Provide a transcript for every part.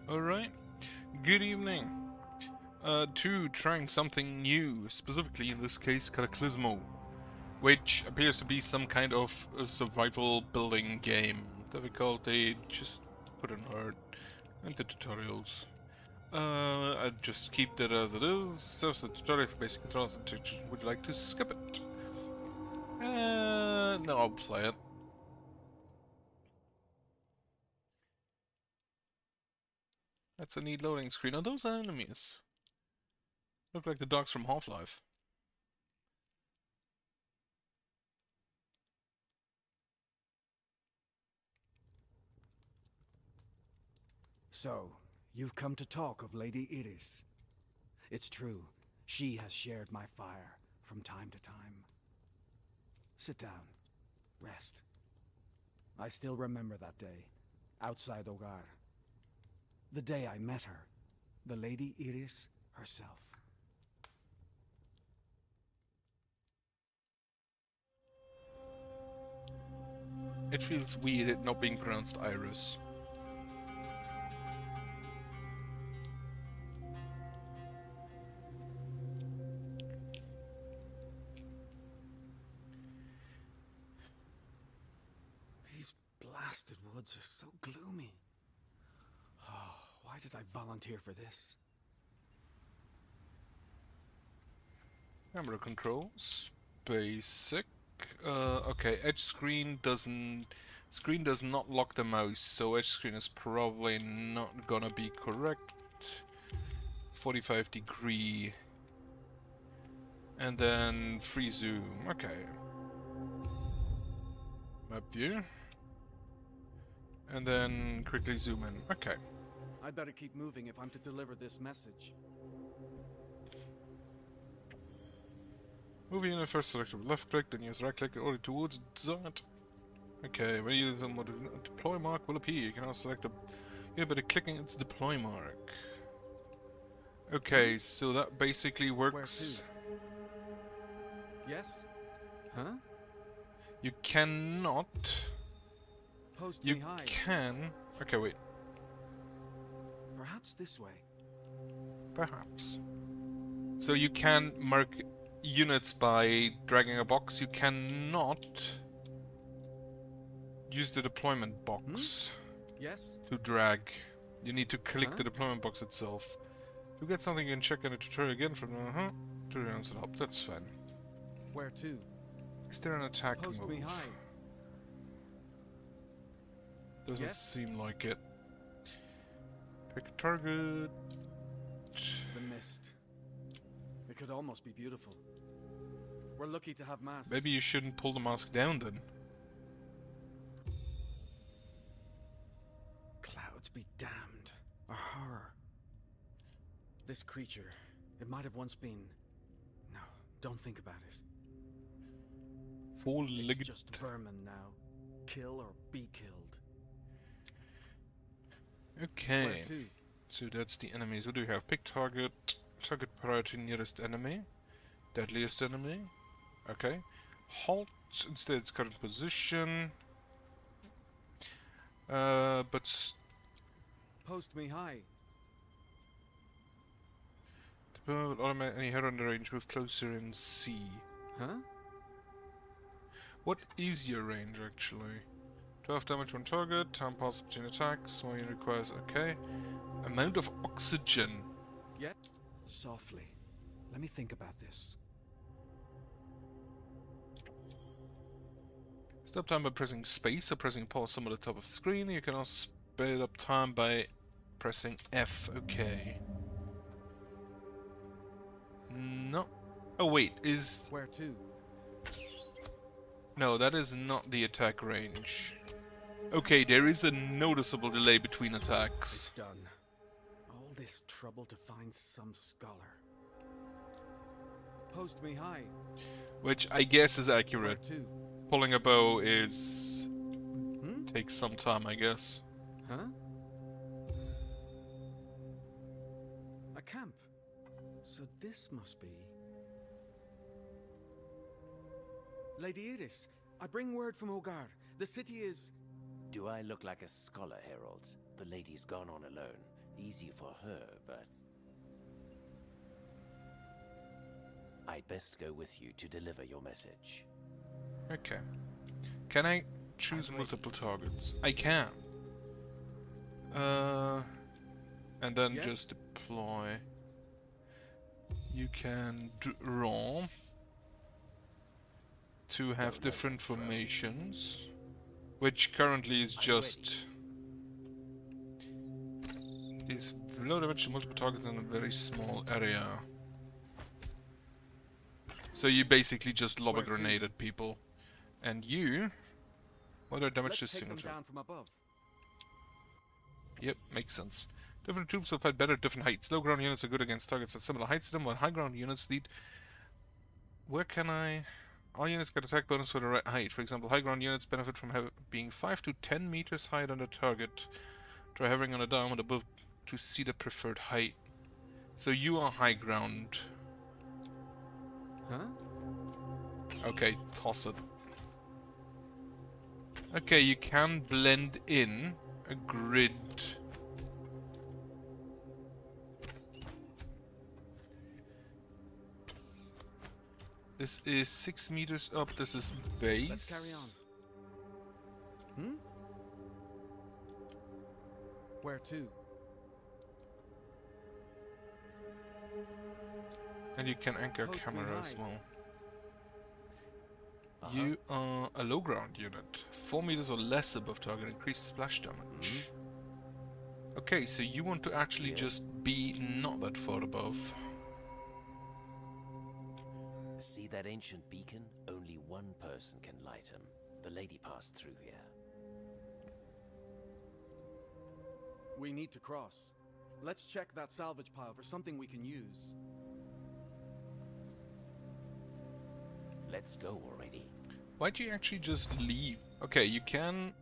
Alright, good evening. Trying something new, specifically in this case Cataclismo, which appears to be some kind of survival building game. Difficulty, just put in hard, and the tutorials. I just keep that as it is. Serves the tutorial for basic controls and textures. Would you like to skip it? No, I'll play it. That's a neat loading screen. Are those enemies? Look like the dogs from Half-Life. So, you've come to talk of Lady Iris. It's true, she has shared my fire from time to time. Sit down. Rest. I still remember that day, outside Hogar. The day I met her, the Lady Iris herself. It feels weird it not being pronounced Iris. These blasted woods are so gloomy. Oh, why did I volunteer for this? Camera controls. Basic. Okay, edge screen does not lock the mouse, so edge screen is probably not gonna be correct. 45 degree. And then free zoom. Okay. Map view. And then quickly zoom in. Okay. I'd better keep moving if I'm to deliver this message. Moving in first select left click, then use right click in order towards that. Okay, when you use a deploy mark will appear. You can also select a by clicking its deploy mark. Okay, so that basically works. Yes? Huh? You cannot. Post You me high. can. Okay, wait. Perhaps this way. Perhaps. So you can mark units by dragging a box. You cannot use the deployment box Yes? to drag. You need to click the deployment box itself. If you get something, you can check in the tutorial again from tutorial set up. That's fine. Where to? Is there an attack Post move? me high. Doesn't Yes? seem like it. Pick a target. The mist. It could almost be beautiful. We're lucky to have masks. Maybe you shouldn't pull the mask down then. Clouds be damned. A horror. This creature, it might have once been... No, don't think about it. It's Four-legged. just vermin now. Kill or be killed. Okay. Where to? So that's the enemies. What do we have? Pick target. Target priority nearest enemy. Deadliest enemy. Okay. Halt instead its current position. But Post me high. will automate any hero in the range. Move closer and see. Huh? What is your range actually? 12 damage on target. Time pass between attacks. One unit requires. Okay. Amount of oxygen. Yet? Softly. Let me think about this. Stop time by pressing space or pressing pause on the top of the screen. You can also speed up time by pressing F. Okay. No. Oh wait, is... Where to? No, that is not the attack range. Okay, there is a noticeable delay between attacks. It's done. All this trouble to find some scholar. Post me high. Which I guess is Where accurate. to? Pulling a bow is... takes some time, I guess. Huh? A camp. So this must be... Lady Iris, I bring word from Hogar. The city is... Do I look like a scholar, Herald? The lady's gone on alone. Easy for her, but... I'd best go with you to deliver your message. Okay. Can I choose I'm multiple targets? I can. And then Yes? just deploy. You can draw to have Don't let different them throw. formations, which currently is I'm just is low damage to multiple targets in a very small area. So you basically just lob a Where to? grenade at people, and you. What are damage to Let's take single them target? down from above. Yep, makes sense. Different troops will fight better at different heights. Low ground units are good against targets at similar heights to them, while high ground units need... Where can I... All units get attack bonus for the right height. For example, high ground units benefit from being 5 to 10 meters higher than the target. Try hovering on a diamond above to see the preferred height. So you are high ground. Huh? Okay, toss it. Okay, you can blend in a grid. This is 6 meters up, this is base. Let's carry on. Hmm? Where to? And you can anchor Post me camera as high. well. You are a low ground unit. 4 meters or less above target, increased splash damage. Okay, so you want to actually just be not that far above. See that ancient beacon? Only one person can light him. The lady passed through here. We need to cross. Let's check that salvage pile for something we can use. Let's go already. Why'd you actually just leave? Okay, you can...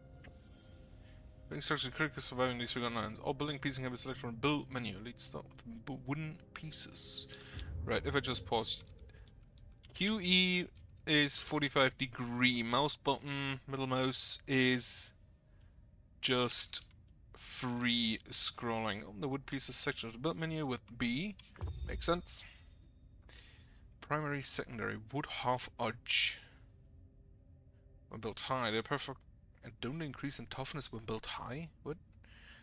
Building structure critical surviving these forgotten lands. All building pieces can be selected from build menu. Let's start with wooden pieces. Right, if I just pause. QE is 45-degree. Mouse button, middle mouse is just free scrolling. On the wood pieces section of the build menu with B. Makes sense. Primary, secondary, wood half edge. When built high, they're perfect and don't increase in toughness when built high? What?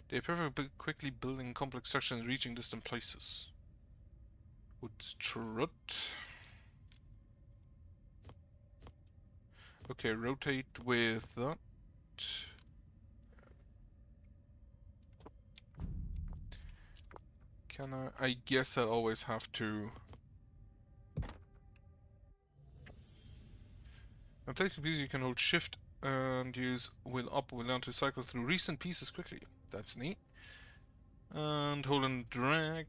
They're perfect for quickly building complex structures and reaching distant places. Wood strut. Okay, rotate with that. Can I guess I always have to... When placing pieces, you can hold shift and use wheel up or wheel down to cycle through recent pieces quickly. That's neat. And hold and drag.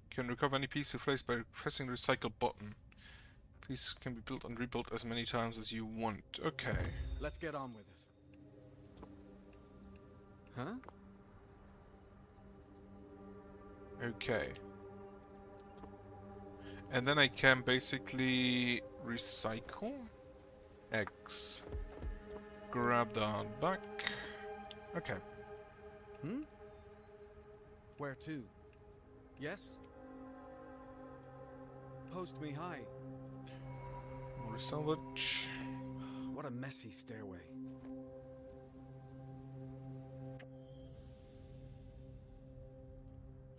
Can recover any piece you place by pressing the recycle button. Pieces can be built and rebuilt as many times as you want. Okay. Let's get on with it. Huh? Okay. And then I can basically recycle. X. Grab that back. Okay. Hmm? Where to? Yes? Post me high. More salvage. What a messy stairway.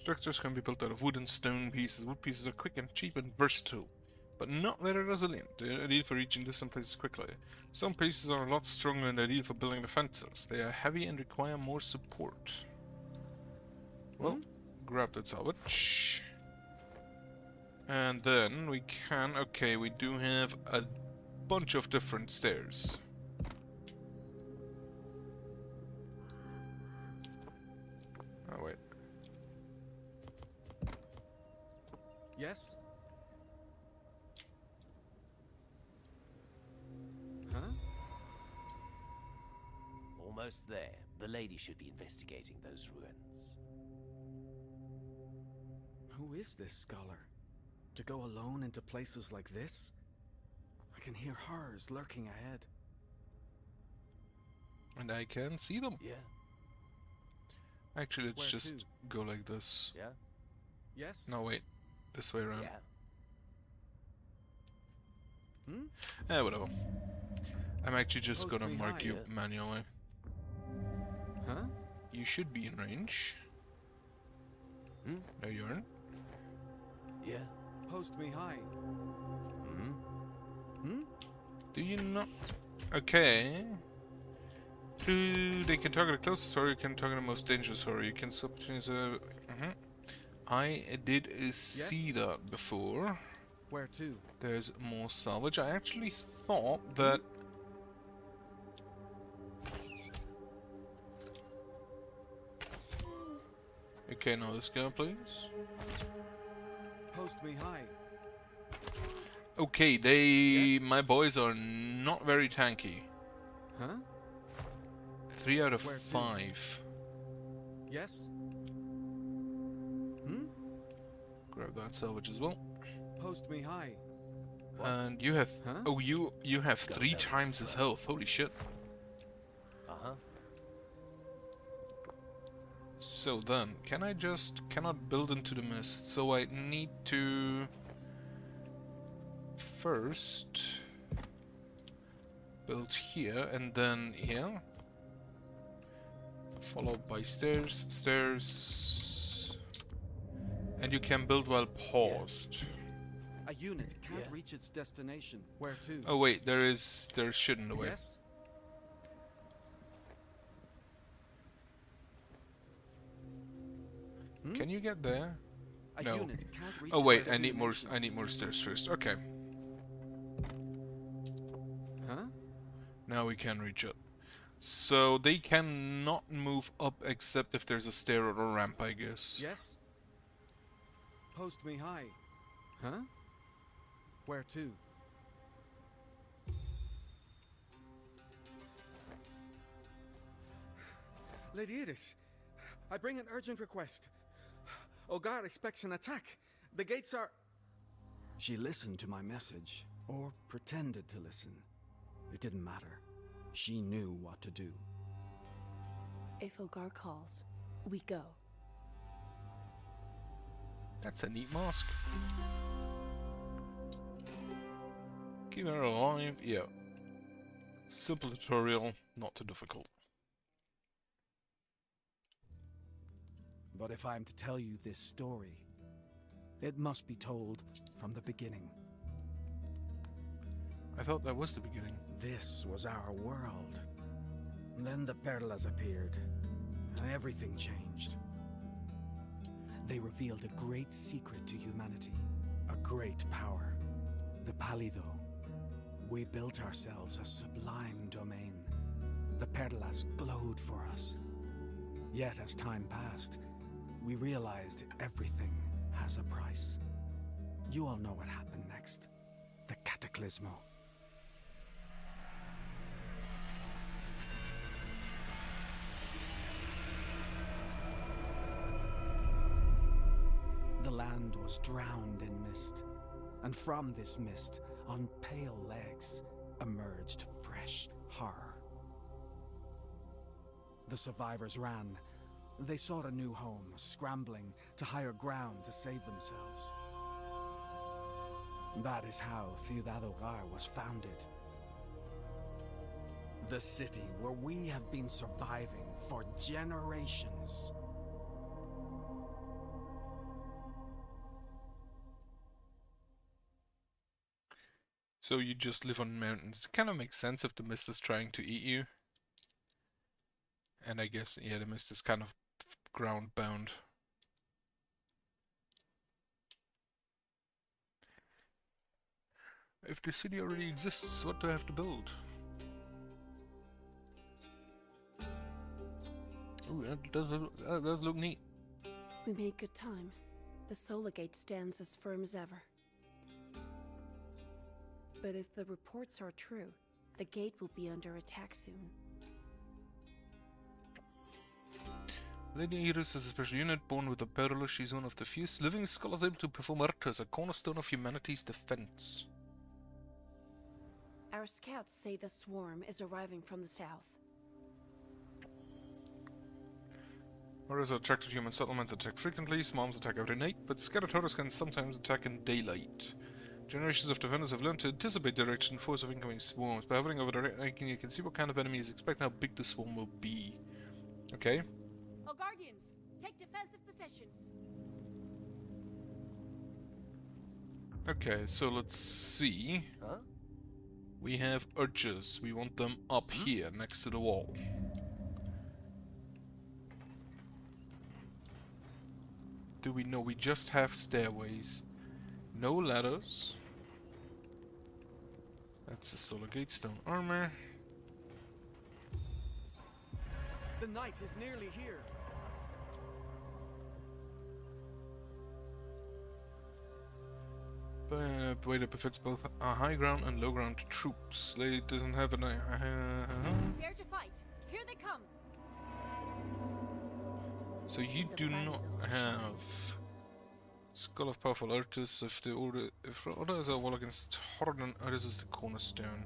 Structures can be built out of wood and stone pieces. Wood pieces are quick and cheap and versatile, but not very resilient. They're ideal for reaching distant places quickly. Some pieces are a lot stronger and ideal for building defenses. They are heavy and require more support. Well, grab that salvage. And then we can... Okay, we do have a bunch of different stairs. Oh, wait. Yes? Huh? Almost there. The lady should be investigating those ruins. Who is this scholar? To go alone into places like this? I can hear horrors lurking ahead. And I can see them. Yeah. Actually, let's Where just to? go like this. Yeah? Yes? No, wait. This way around. Yeah. Whatever. I'm actually just Post gonna me mark you higher. manually. Huh? You should be in range. Hmm? No, you aren't. Yeah. Post me high. Hmm? Hmm? Do you not? Okay. They can target the closest or you can target the most dangerous or you can swap between the... I did see that before. Where to? There's more salvage. I actually thought that... Okay, now this guy, please. Post me high. Okay, Yes? my boys are not very tanky. Huh? 3 out of Where to? 5. Yes? Hmm? Grab that salvage as well. Post me high. What? And you have... Huh? Oh, you have Go 3 level times his throw. health. Holy shit. Uh-huh. So then, can I just... cannot build into the mist. So I need to... First... build here and then here. Followed by stairs, stairs... And you can build while paused. A unit can't Yeah. reach its destination. Where to? Oh wait, there's shit in the way. Yes? Hmm? Can you get there? A No. unit can't reach Oh its wait, I need more. destination. I need more stairs first. Okay, Huh? now we can reach it. So they cannot move up except if there's a stair or a ramp, I guess. Yes? Post me high. Huh? Where to? Lady Iris, I bring an urgent request. Ogar expects an attack. The gates are... She listened to my message, or pretended to listen. It didn't matter. She knew what to do. If Ogar calls, we go. That's a neat mask. Keep her alive. Yeah. Simple tutorial, not too difficult. But if I'm to tell you this story, it must be told from the beginning. I thought that was the beginning. This was our world. Then the Perlas appeared, and everything changed. They revealed a great secret to humanity, a great power, the Palido. We built ourselves a sublime domain. The Perlas glowed for us. Yet as time passed, we realized everything has a price. You all know what happened next. The Cataclismo. The land was drowned in mist, and from this mist, on pale legs, emerged fresh horror. The survivors ran. They sought a new home, scrambling to higher ground to save themselves. That is how Ciudad Hogar was founded. The city where we have been surviving for generations. So you just live on mountains. It kind of makes sense if the mist is trying to eat you. And I guess, yeah, the mist is kind of ground bound. If the city already exists, what do I have to build? Ooh, that does look neat. We made good time. The Solar Gate stands as firm as ever. But if the reports are true, the gate will be under attack soon. Lady Iris is a special unit born with a perla. She's one of the few living scholars able to perform Arctus, a cornerstone of humanity's defense. Our scouts say the swarm is arriving from the south. Horrors are attracted to human settlements attack frequently, swarms attack every night, but scattered horrors can sometimes attack in daylight. Generations of defenders have learned to anticipate direction and force of incoming swarms. By hovering over the icon, you can see what kind of enemies expect and how big the swarm will be. Okay. Oh, Guardians, take defensive positions. Okay, so let's see. Huh? We have archers. We want them up here, next to the wall. Do we know? We just have stairways. No ladders. That's a solar gate, stone armor. The night is nearly here. Way that befits both high ground and low ground troops. Lady doesn't have an. Prepare to fight. Here they come. So you do not have Skull of Powerful Artists. If the orders are well against Harden, Artists is the cornerstone.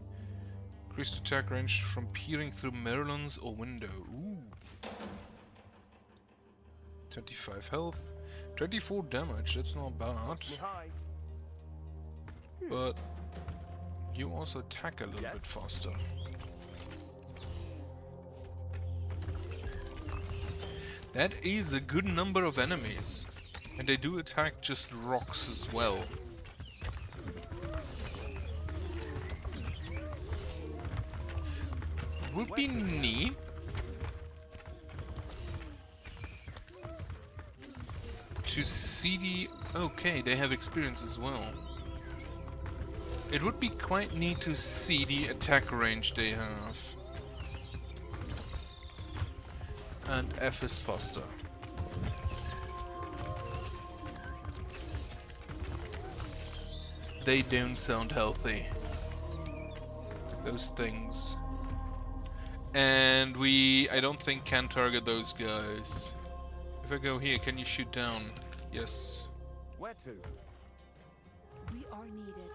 Increased attack range from peering through Merlin's or window. Ooh. 25 health, 24 damage. That's not bad. But you also attack a little bit faster. That is a good number of enemies. And they do attack just rocks as well. Would be neat to see the... Okay, they have experience as well. It would be quite neat to see the attack range they have. And F is faster. They don't sound healthy. Those things. And I don't think can target those guys. If I go here, can you shoot down? Yes. Where to? We are needed.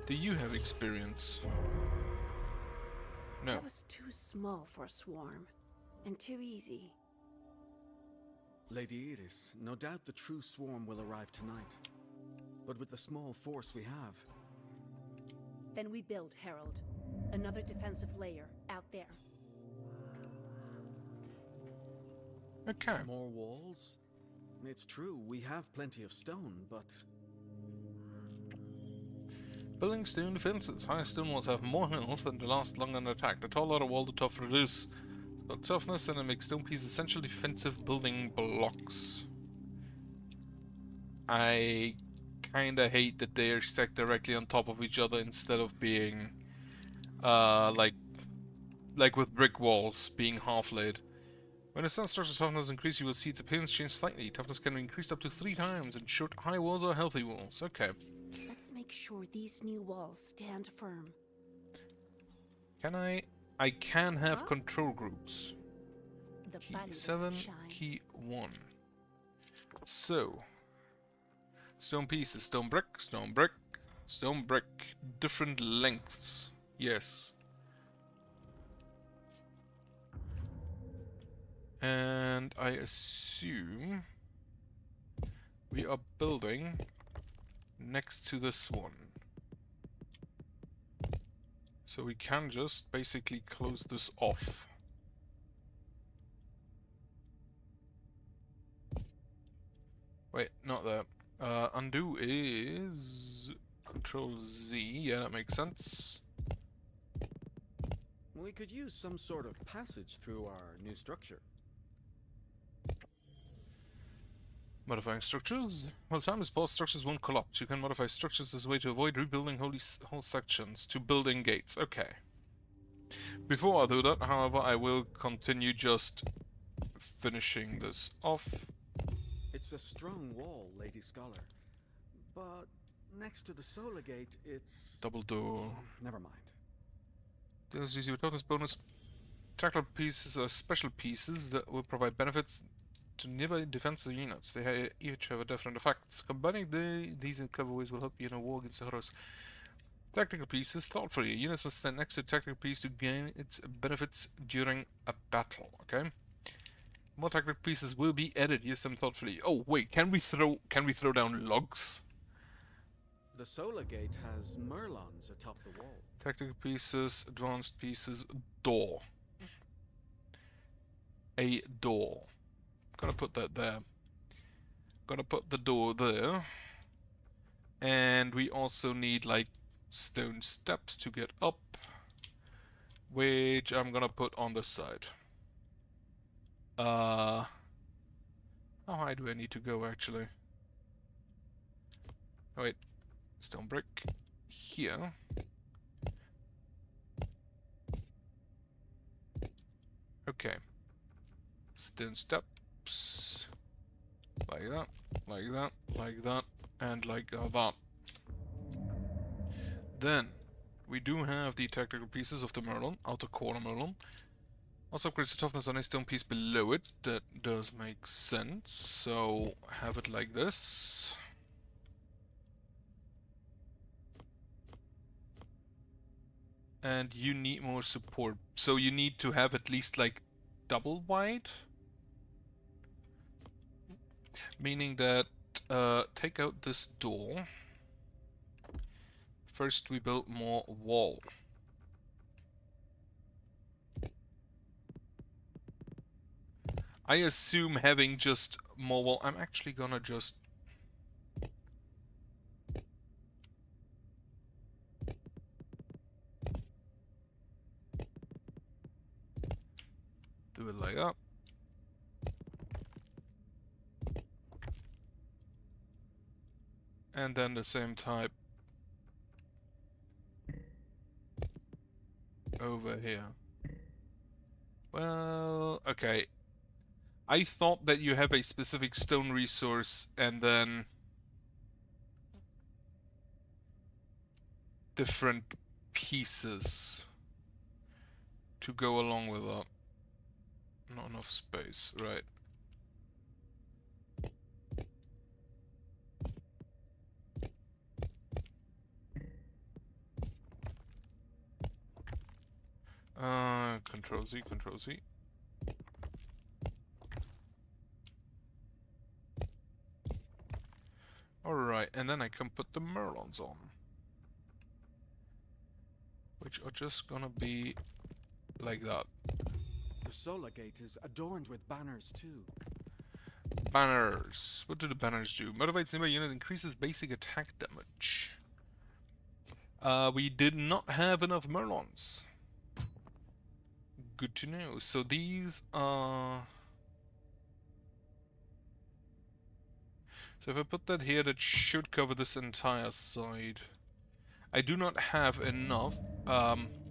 Do you have experience? No. That was too small for a swarm. And too easy. Lady Edis, no doubt the true swarm will arrive tonight. But with the small force we have... Then we build Herald. Another defensive layer out there. Okay. More walls? It's true, we have plenty of stone, but... Building stone defenses. Higher stone walls have more health and they last longer on attack. The taller a wall, the tougher it is. It's got toughness and it makes stone pieces essentially defensive building blocks. I kinda hate that they are stacked directly on top of each other instead of being like with brick walls being half laid. When a stone structure's toughness increases, you will see its appearance change slightly. Toughness can be increased up to 3 times in short high walls or healthy walls. Okay. Let's make sure these new walls stand firm. Can I can have control groups. The Key body 7, shines. key 1. So, stone pieces, stone brick, stone brick, stone brick. Different lengths. Yes. And I assume we are building next to this one. So we can just basically close this off. Wait, not that. Undo is Control Z. Yeah, that makes sense. We could use some sort of passage through our new structure. Modifying structures. While time is paused, structures won't collapse. You can modify structures as a way to avoid rebuilding whole sections to building gates. Okay. Before I do that, however, I will continue just finishing this off. It's a strong wall, Lady Scholar. But next to the solar gate, it's... Double door. Never mind. Deals easy with toughness bonus. Tactile pieces are special pieces that will provide benefits to nearby defensive units. They each have a different effects. Combining these in clever ways will help you in a war against the horrors. Tactical pieces thoughtfully. Units must stand next to tactical piece to gain its benefits during a battle. Okay. More tactical pieces will be added. Use them thoughtfully. Oh wait, can we throw down logs? The solar gate has Merlons atop the wall. Tactical pieces, advanced pieces, door. A door. Gotta put that there. Gotta put the door there. And we also need like stone steps to get up, which I'm gonna put on this side. How high do I need to go actually? Oh wait, stone brick here. Okay. Stone steps. Like that, like that, like that, and like that. Then, we do have the tactical pieces of the Merlon, outer corner Merlon. Also upgrades the toughness on a stone piece below it. That does make sense. So, have it like this. And you need more support. So you need to have at least like double wide. Meaning that, take out this door. First we build more wall. I assume having just more wall... I'm actually gonna just... do it like that. And then the same type over here. Well, okay. I thought that you have a specific stone resource and then different pieces to go along with that. Not enough space, right. Control Z, Control Z. Alright, and then I can put the Merlons on. Which are just gonna be like that. The solar gate is adorned with banners too. Banners. What do the banners do? Motivates nearby unit, increases basic attack damage. We did not have enough Merlons. Good to know. So these are... so if I put that here, that should cover this entire side. I do not have enough.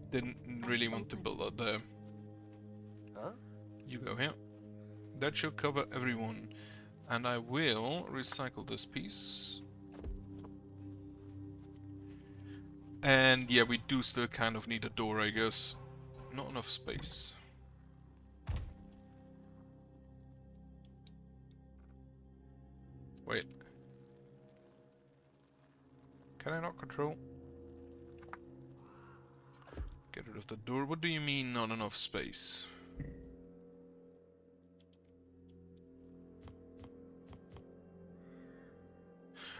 Didn't really want to build that there. Huh? You go here. That should cover everyone. And I will recycle this piece. And yeah, we do still kind of need a door, I guess. Not enough space. Wait. Can I not control? Get rid of the door. What do you mean not enough space?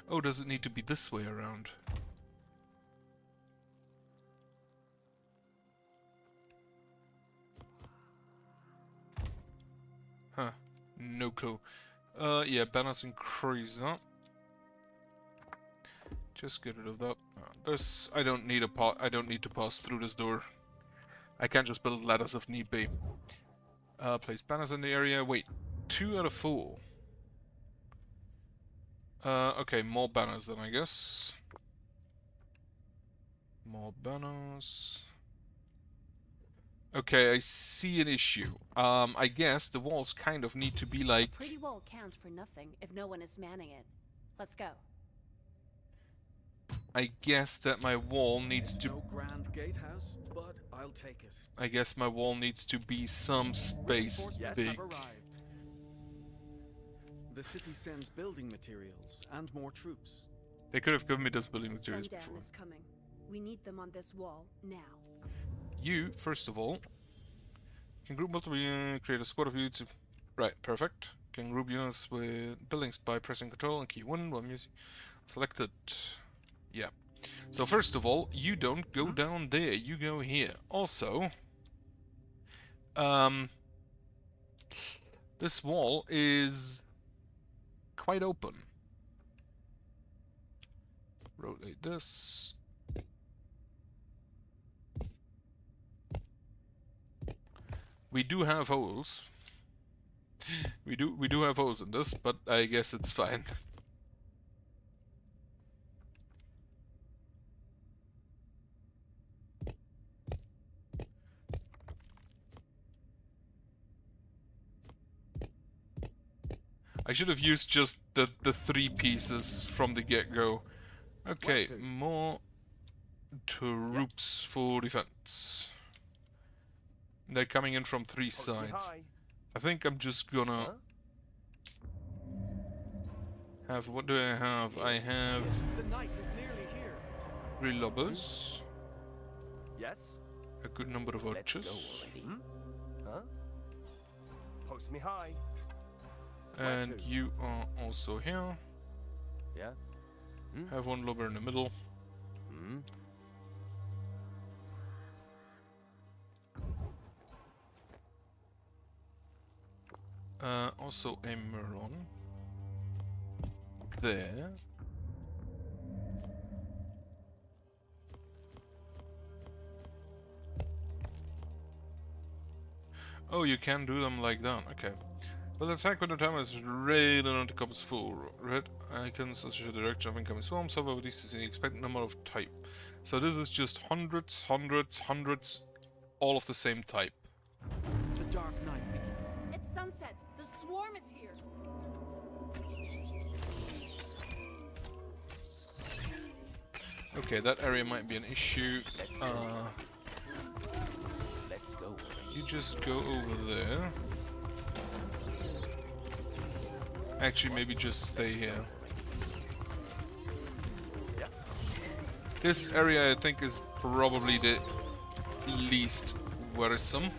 Oh, does it need to be this way around? Huh. No clue. Yeah, banners increase that. Just get rid of that. This I don't need I don't need to pass through this door. I can just build ladders if need be. Place banners in the area. Wait, 2 out of 4. Okay, more banners then, I guess. More banners. Okay, I see an issue. I guess the walls kind of need to be like... A pretty wall counts for nothing if no one is manning it. Let's go. I guess that my wall needs to... No grand gatehouse, but I'll take it. I guess my wall needs to be some space Yes, big. have arrived. The city sends building materials and more troops. They could have given me those building materials Sundown before. is coming. We need them on this wall, now. You, first of all, can group multiple create a squad of you to... Right, perfect. Can group units with buildings by pressing Control and key 1 while music selected. Yeah. So first of all, you don't go down there, you go here. Also, this wall is quite open. Rotate this. We do have holes. We do have holes in this, but I guess it's fine. I should have used just the 3 pieces from the get-go. Okay, more troops for defense. They're coming in from 3 sides. I think I'm just gonna have... What do I have? I have... The night is nearly here. 3 lobbers. Yes? A good number of Let's archers. go already. Huh? Post me high. And you are also here. Yeah? Have 1 lobber in the middle. Hmm? Also a Meron. There. Oh, you can do them like that. Okay. Well, attack when the timer is red and it comes full. Red icons associate the direction of incoming swarms. However, this is the expected number of type. So this is just hundreds, all of the same type. The Dark Night begins. It's sunset. The swarm is here. Okay, that area might be an issue. Let's go already. You just go over there. Actually, maybe just stay here. This area, I think, is probably the least worrisome.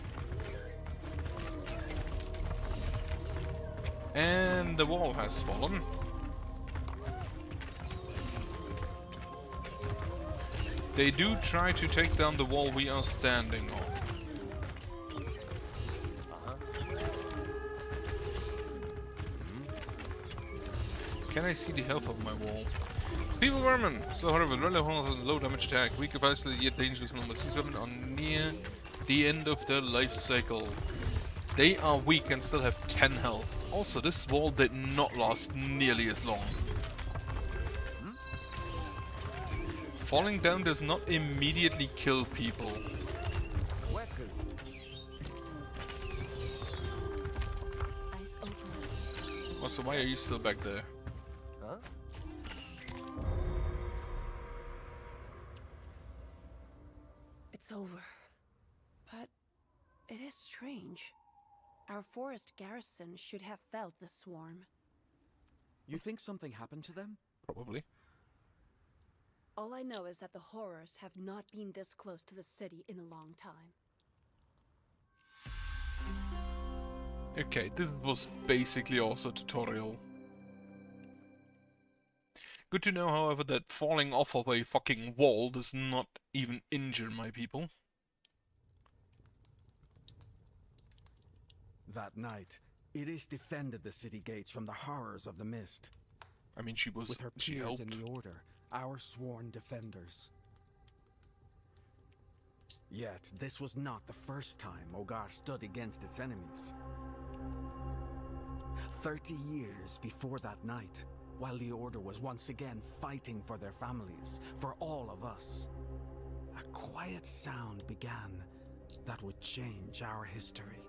And the wall has fallen. They do try to take down the wall we are standing on. Can I see the health of my wall? People vermin! So however, relatively low damage attack, weak of isolated yet dangerous numbers. These vermin are near the end of their life cycle. They are weak and still have 10 health. Also, this wall did not last nearly as long. Falling down does not immediately kill people. Eyes open. Also, why are you still back there? Huh? It's over. But it is strange. Our forest garrison should have felt the swarm. You think something happened to them? Probably. All I know is that the horrors have not been this close to the city in a long time. Okay, this was basically also a tutorial. Good to know, however, that falling off of a fucking wall does not even injure my people. That night, Iris defended the city gates from the horrors of the mist. I mean, she With her peers helped. in the Order, our sworn defenders. Yet, this was not the first time Ogar stood against its enemies. 30 years before that night, while the Order was once again fighting for their families, for all of us, a quiet sound began that would change our history.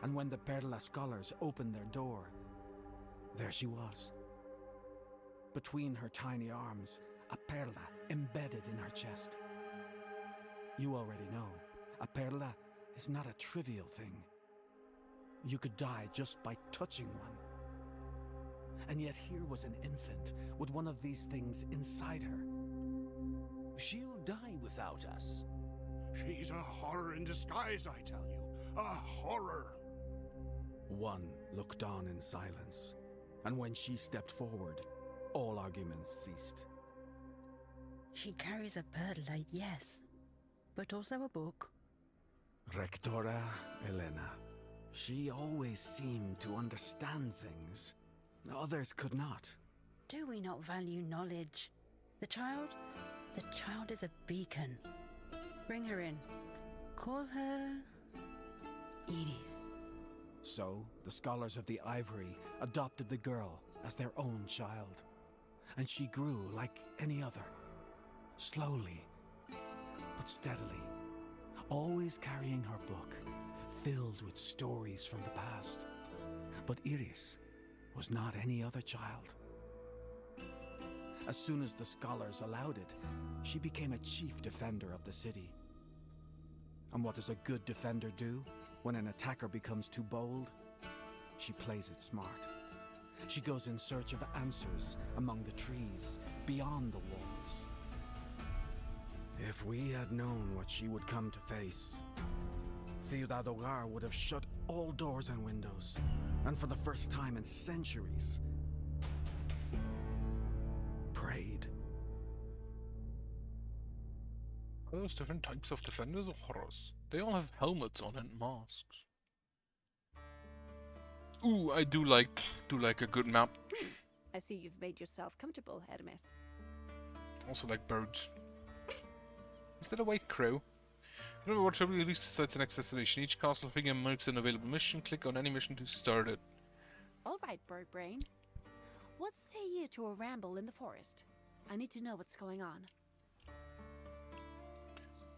And when the Perla scholars opened their door, there she was. Between her tiny arms, a perla embedded in her chest. You already know, a perla is not a trivial thing. You could die just by touching one. And yet here was an infant with one of these things inside her. She'll die without us. She's a horror in disguise, I tell you. A horror. One looked on in silence, and when she stepped forward, all arguments ceased. She carries a perlite, yes, but also a book. Rectora Elena. She always seemed to understand things. Others could not. Do we not value knowledge? The child is a beacon. Bring her in. Call her Edith. So, the scholars of the Ivory adopted the girl as their own child. And she grew like any other. Slowly, but steadily. Always carrying her book, filled with stories from the past. But Iris was not any other child. As soon as the scholars allowed it, she became a chief defender of the city. And what does a good defender do when an attacker becomes too bold? She plays it smart. She goes in search of answers among the trees, beyond the walls. If we had known what she would come to face, Ciudad Hogar would have shut all doors and windows, and for the first time in centuries, prayed. Are those different types of defenders or horrors? They all have helmets on and masks. Ooh, I do like a good map. I see you've made yourself comfortable, Hermes. Also like birds. Is that a white crow? Remember what trouble release decides the next destination. Each castle figure marks an available mission. Click on any mission to start it. All right, bird brain. What say you to a ramble in the forest? I need to know what's going on.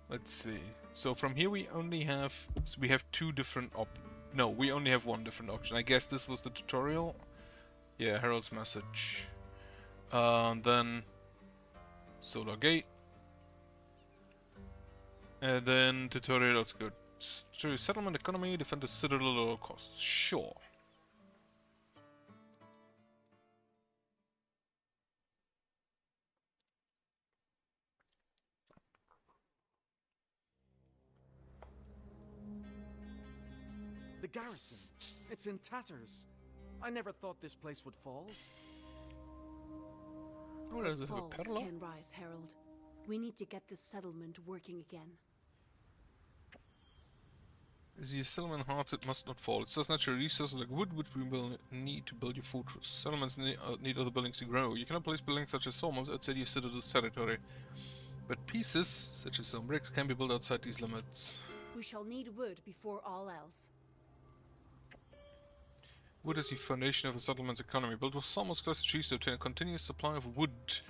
Let's see. So from here we only have... So we have two different No, we only have one different option. I guess this was the tutorial. Yeah, Herald's Message. Then... Solar Gate. And then tutorial, let's go. Settlement economy, defend the citadel at all costs. Sure. The garrison. It's in tatters. I never thought this place would fall. Oh, there's a Falls parallel. can rise, Herald. We need to get this settlement working again. Is the settlement hard? It must not fall. It says natural resources like wood, which we will need to build your fortress. Settlements need other buildings to grow. You cannot place buildings such as sawmills outside your citadel's territory. But pieces, such as stone bricks, can be built outside these limits. We shall need wood before all else. Wood is the foundation of a settlement's economy. Built with sawmills close to trees to obtain a continuous supply of wood.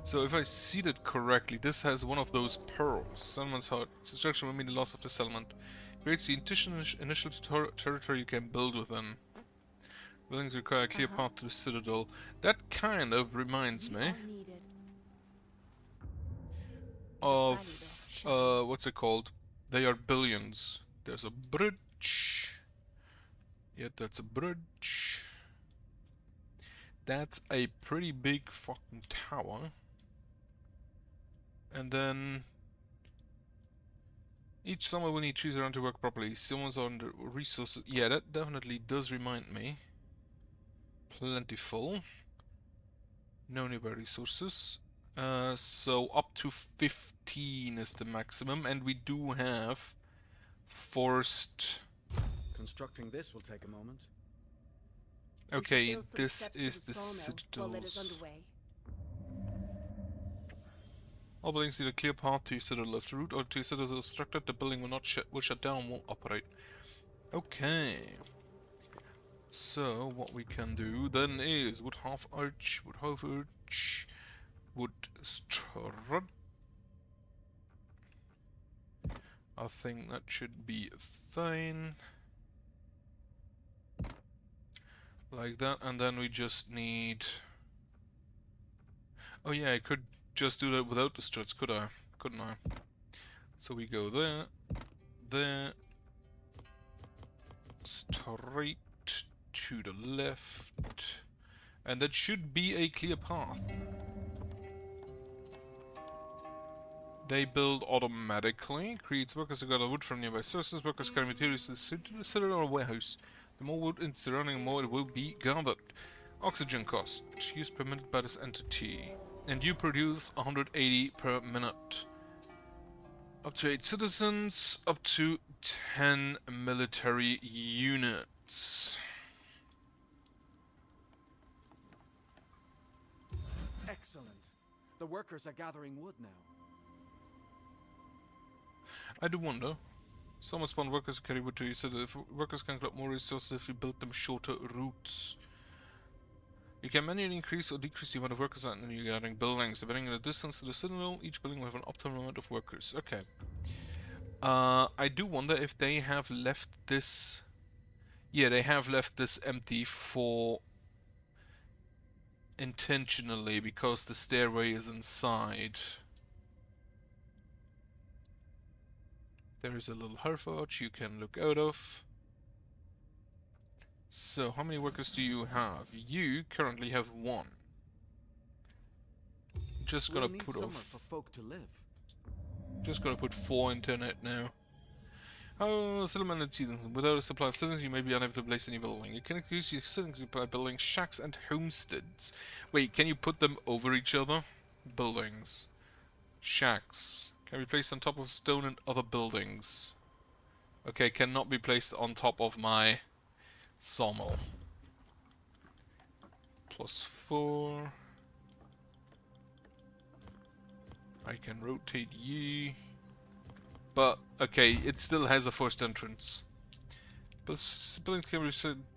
So if I see that correctly, this has one of those pearls. Settlement's heart. Destruction will mean the loss of the settlement. Creates the initial territory you can build within. Buildings require a clear path to the citadel. That kind of reminds me of what's it called? They are billions. There's a bridge. Yet that's a bridge. That's a pretty big fucking tower. And then each summer will need trees around to work properly. Someone's on the resources. Yeah, that definitely does remind me. Plentiful. No nearby resources. So up to 15 is the maximum, and we do have forced. Constructing this will take a moment. Okay, this is the citadels. All buildings need a clear path to your citadel. If the route or to your citadel is obstructed, the building will not shut down and won't operate. Okay. So what we can do then is wood half arch, wood half arch, wood strut. I think that should be fine. Like that, and then we just need... Oh yeah, I could just do that without the struts, could I? Couldn't I? So we go there, there, straight to the left, And that should be a clear path. They build automatically. Creates workers who gather wood from nearby sources. Workers carry materials to the citadel or warehouse. The more wood in surrounding, the more it will be gathered. Oxygen cost. Use per minute by this entity. And you produce 180 per minute. Up to 8 citizens. Up to 10 military units. Excellent. The workers are gathering wood now. I do wonder. Some will spawn workers who carry wood to you, so that if workers can collect more resources if you build them shorter routes. You can manually increase or decrease the amount of workers out in your gathering buildings. Depending on the distance to the citadel, each building will have an optimal amount of workers. Okay. I do wonder if they have left this... Yeah, they have left this empty for... intentionally, because the stairway is inside. There is a little herforge you can look out of. So, how many workers do you have? You currently have 1. Just gotta We'll need put somewhere off. for folk to live. Just gotta put 4 internet now. Oh, settlement seasons. Without a supply of citizens, you may be unable to place any building. You can increase your citizens by building shacks and homesteads. Wait, can you put them over each other? Buildings. Shacks. Can be placed on top of stone and other buildings. Okay, cannot be placed on top of my sawmill. +4. I can rotate ye. But, okay, it still has a forced entrance. But buildings can be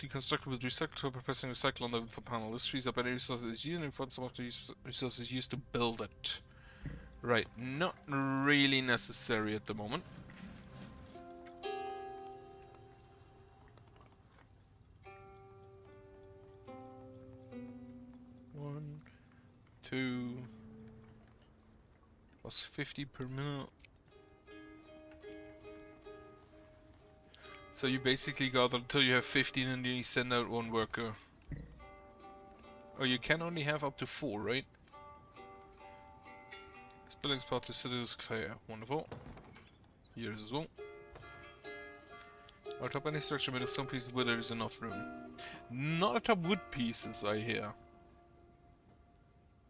deconstructed with recycled by pressing recycle on the info panel. This frees up any resources used and funds some of the resources used to build it. Right, not really necessary at the moment. One, 2, plus 50 per minute. So you basically gather until you have 15 and then you send out 1 worker. Oh, you can only have up to 4, right? Buildings part to citadels clear. Wonderful. Yours as well. Atop any structure made of stone pieces where there is enough room. Not atop wood pieces, I hear.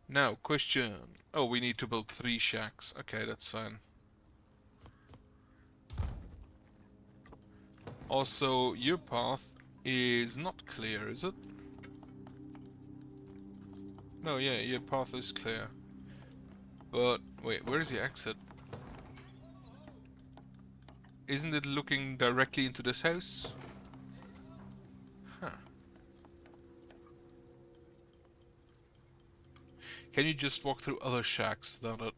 Now, question. Oh, we need to build 3 shacks. Okay, that's fine. Also, your path is not clear, is it? No, yeah, your path is clear. But, wait, where is the exit? Isn't it looking directly into this house? Huh. Can you just walk through other shacks than it?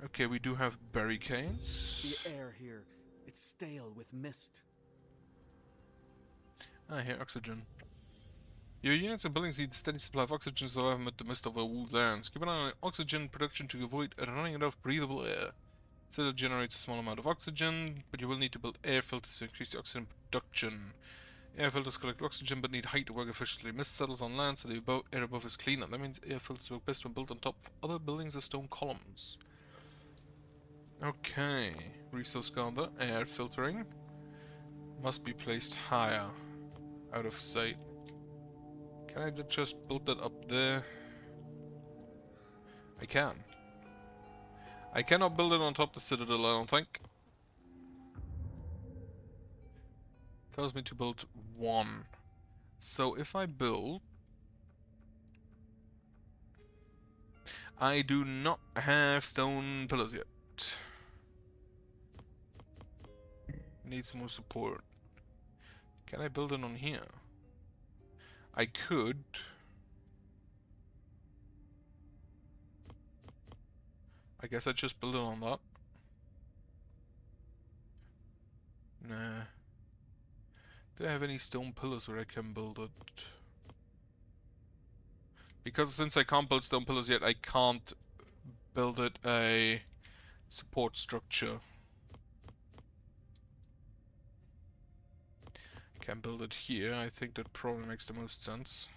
Okay, we do have barricades. The air here, it's stale with mist. Ah, here, oxygen. Your units and buildings need a steady supply of oxygen to survive amid the mist of the woodlands. Keep an eye on oxygen production to avoid running out of breathable air. Citadel generates a small amount of oxygen, but you will need to build air filters to increase the oxygen production. Air filters collect oxygen but need height to work efficiently. Mist settles on land, so the air above is cleaner. That means air filters work best when built on top of other buildings or stone columns. Okay, resource gather, air filtering. Must be placed higher, out of sight. Can I just build that up there? I can. I cannot build it on top of the citadel, I don't think. Tells me to build 1. So if I build... I do not have stone pillars yet. Needs more support. Can I build it on here? I could. I guess I just build it on that. Nah. Do I have any stone pillars where I can build it? Because since I can't build stone pillars yet, I can't build it a support structure. Can build it here. I think that probably makes the most sense.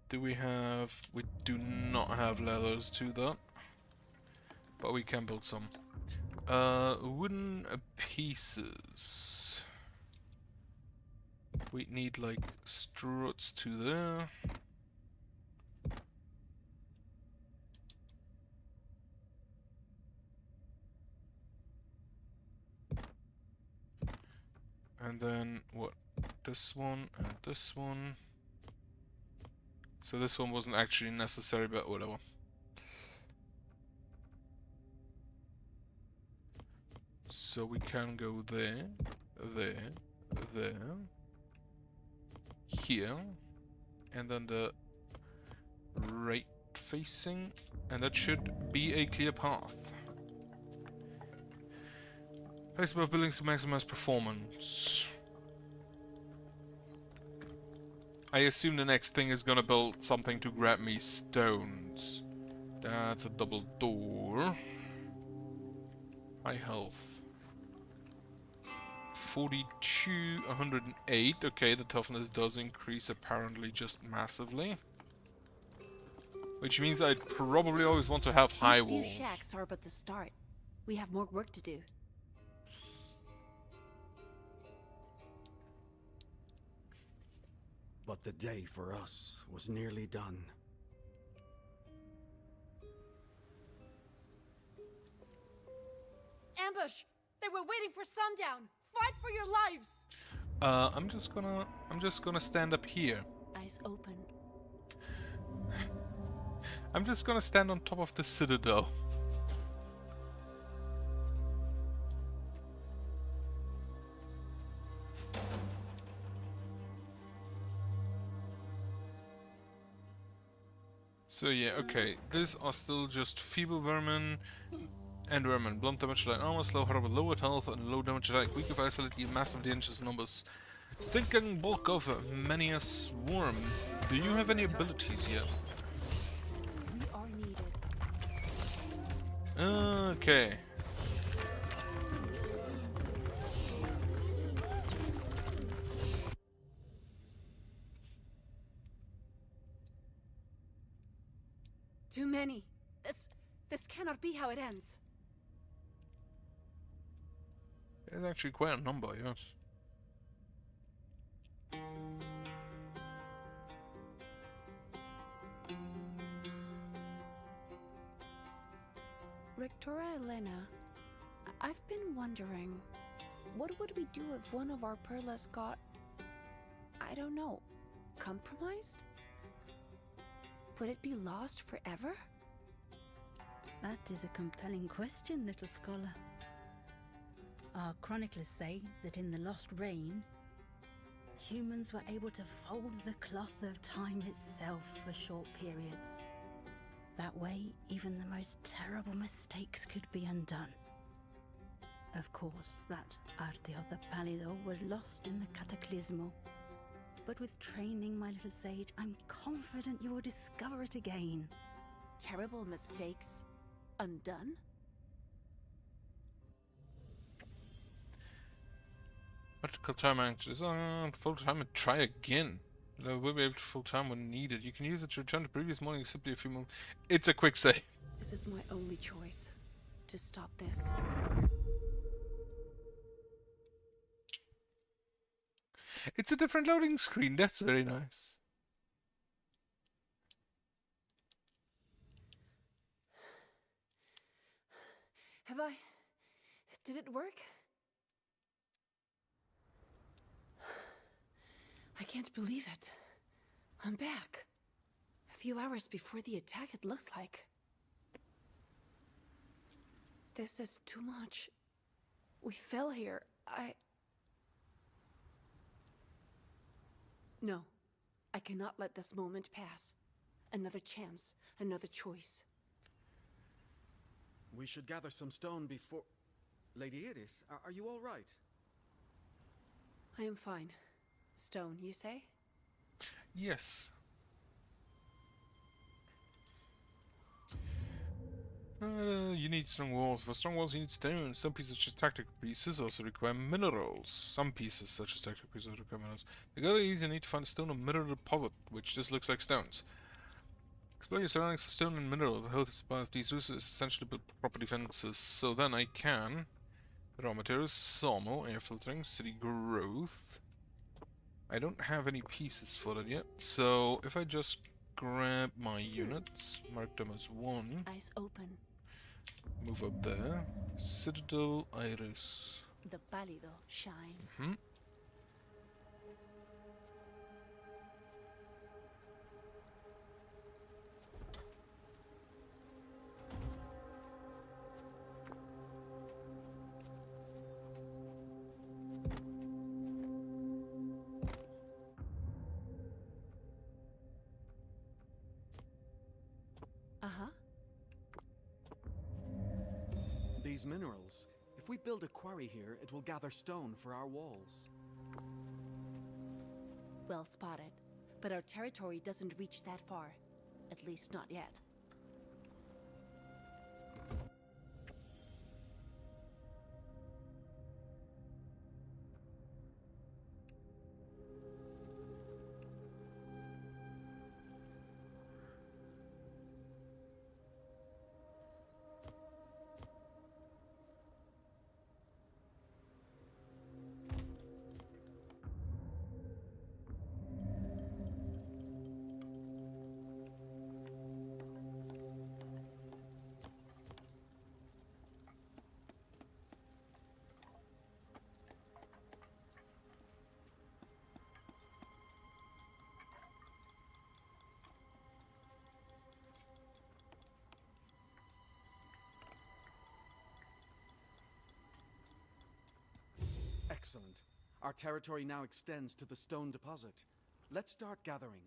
Do we have... We do not have ladders to that. But we can build some. Wooden pieces. We need like struts to there. And then what? This one and this one. So this one wasn't actually necessary, but whatever. So we can go there, there, there, here, and then the right facing, and that should be a clear path. Place above buildings to maximize performance. I assume the next thing is gonna build something to grab me stones. That's a double door. High health. 42, 108. Okay, the toughness does increase apparently just massively. Which means I'd probably always want to have high These few walls. shacks are but the start. We have more work to do. But the day for us was nearly done. Ambush! They were waiting for sundown! Fight for your lives! I'm just gonna stand up here. Eyes open. I'm just gonna stand on top of the citadel. So yeah, okay. These are still just feeble vermin and vermin. Blunt damage like armor, slow hard with lowered health, and low damage like weak if isolated in massive dangerous numbers. Stinking bulk of many a swarm. Do you have any abilities yet? We are needed. Okay. Too many. This cannot be how it ends. It's actually quite a number, yes. Victoria Elena, I've been wondering, what would we do if one of our perlas got, I don't know, compromised? Would it be lost forever? That is a compelling question, little scholar. Our chroniclers say that in the Lost Reign, humans were able to fold the cloth of time itself for short periods. That way, even the most terrible mistakes could be undone. Of course, that Arte of the Pallido was lost in the Cataclismo. But with training, my little sage, I'm confident you will discover it again. Terrible mistakes undone? Vertical time anxious. Full time and try again. We'll be able to full time when needed. You can use it to return to previous morning simply a few more. It's a quick save. This is my only choice. To stop this. It's a different loading screen. That's very nice. Have I... Did it work? I can't believe it. I'm back. A few hours before the attack, it looks like. This is too much. We fell here. No. I cannot let this moment pass. Another chance. Another choice. We should gather some stone before... Lady Iris, are you all right? I am fine. Stone, you say? Yes. You need strong walls. For strong walls, you need stone. Some pieces, such as tactical pieces, also require minerals. Some pieces, such as tactical pieces, require minerals. The goal is you need to find a stone or mineral deposit, which just looks like stones. Explore your surroundings for stone and minerals. The healthy supply of these resources is essential to build proper defenses. So then I can... Raw materials, sawmill, air filtering, city growth. I don't have any pieces for that yet, so if I just grab my units, mark them as 1, Eyes open. move up there. Citadel Iris. The pálido shines. Hmm. Uh-huh. These minerals. If we build a quarry here, it will gather stone for our walls. Well spotted. But our territory doesn't reach that far. At least not yet. Excellent. Our territory now extends to the stone deposit. Let's start gathering.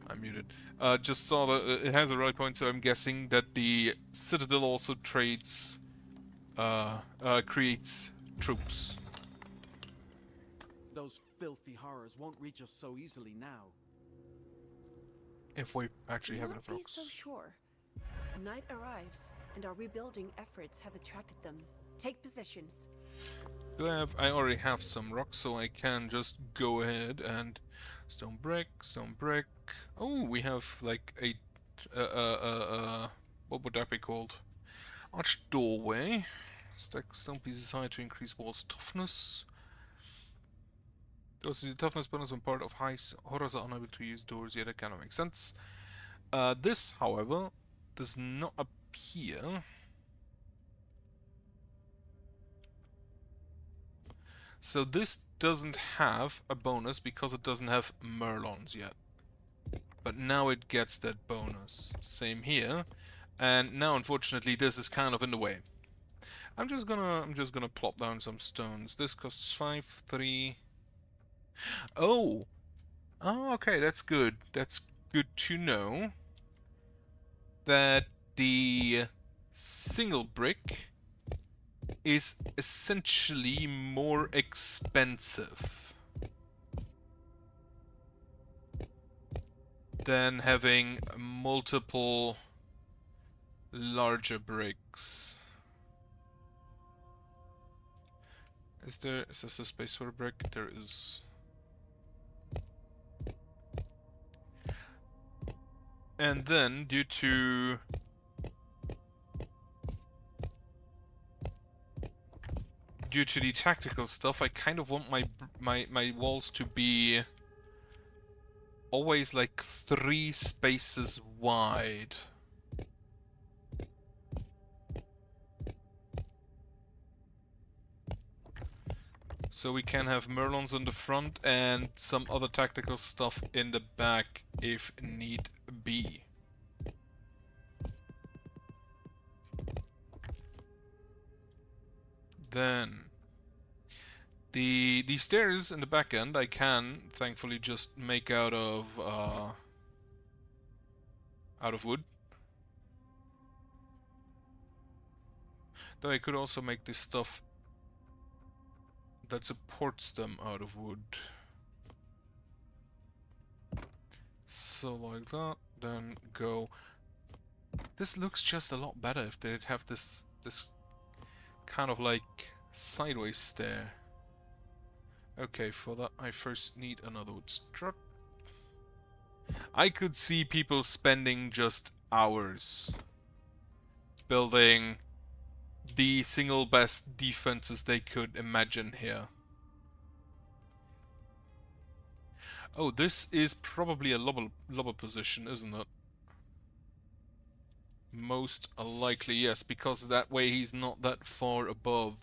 I'm muted. Just saw that it has a right point, so I'm guessing that the Citadel also trades, creates troops. Those filthy horrors won't reach us so easily now. If we actually have Do enough not be rocks. so sure. Night arrives, and our rebuilding efforts have attracted them. Take positions. I already have some rocks, so I can just go ahead and stone brick, stone brick. Oh, we have like a what would that be called? Arched doorway. Stack stone pieces high to increase walls toughness. Those is the toughness bonus when part of horrors are unable to use doors. Yeah, that kind of makes sense. This, however, does not appear. So this doesn't have a bonus because it doesn't have Merlons yet. But now it gets that bonus. Same here. And now unfortunately this is kind of in the way. I'm just gonna plop down some stones. This costs 5, 3. Oh! Oh, okay, that's good. That's good to know. That the single brick is essentially more expensive than having multiple larger bricks. Is this a space for a brick? There is. And then, due to the tactical stuff, I kind of want my walls to be always like 3 spaces wide. So we can have Merlons in the front and some other tactical stuff in the back if need be. Then the stairs in the back end I can thankfully just make out of wood. Though I could also make this stuff that supports them out of wood. So like that, then go. This looks just a lot better if they'd have this kind of like sideways stair. Okay, for that I first need another wood strut. I could see people spending just hours building the single best defenses they could imagine here. Oh, this is probably a lobber position, isn't it? Most likely, yes, because that way he's not that far above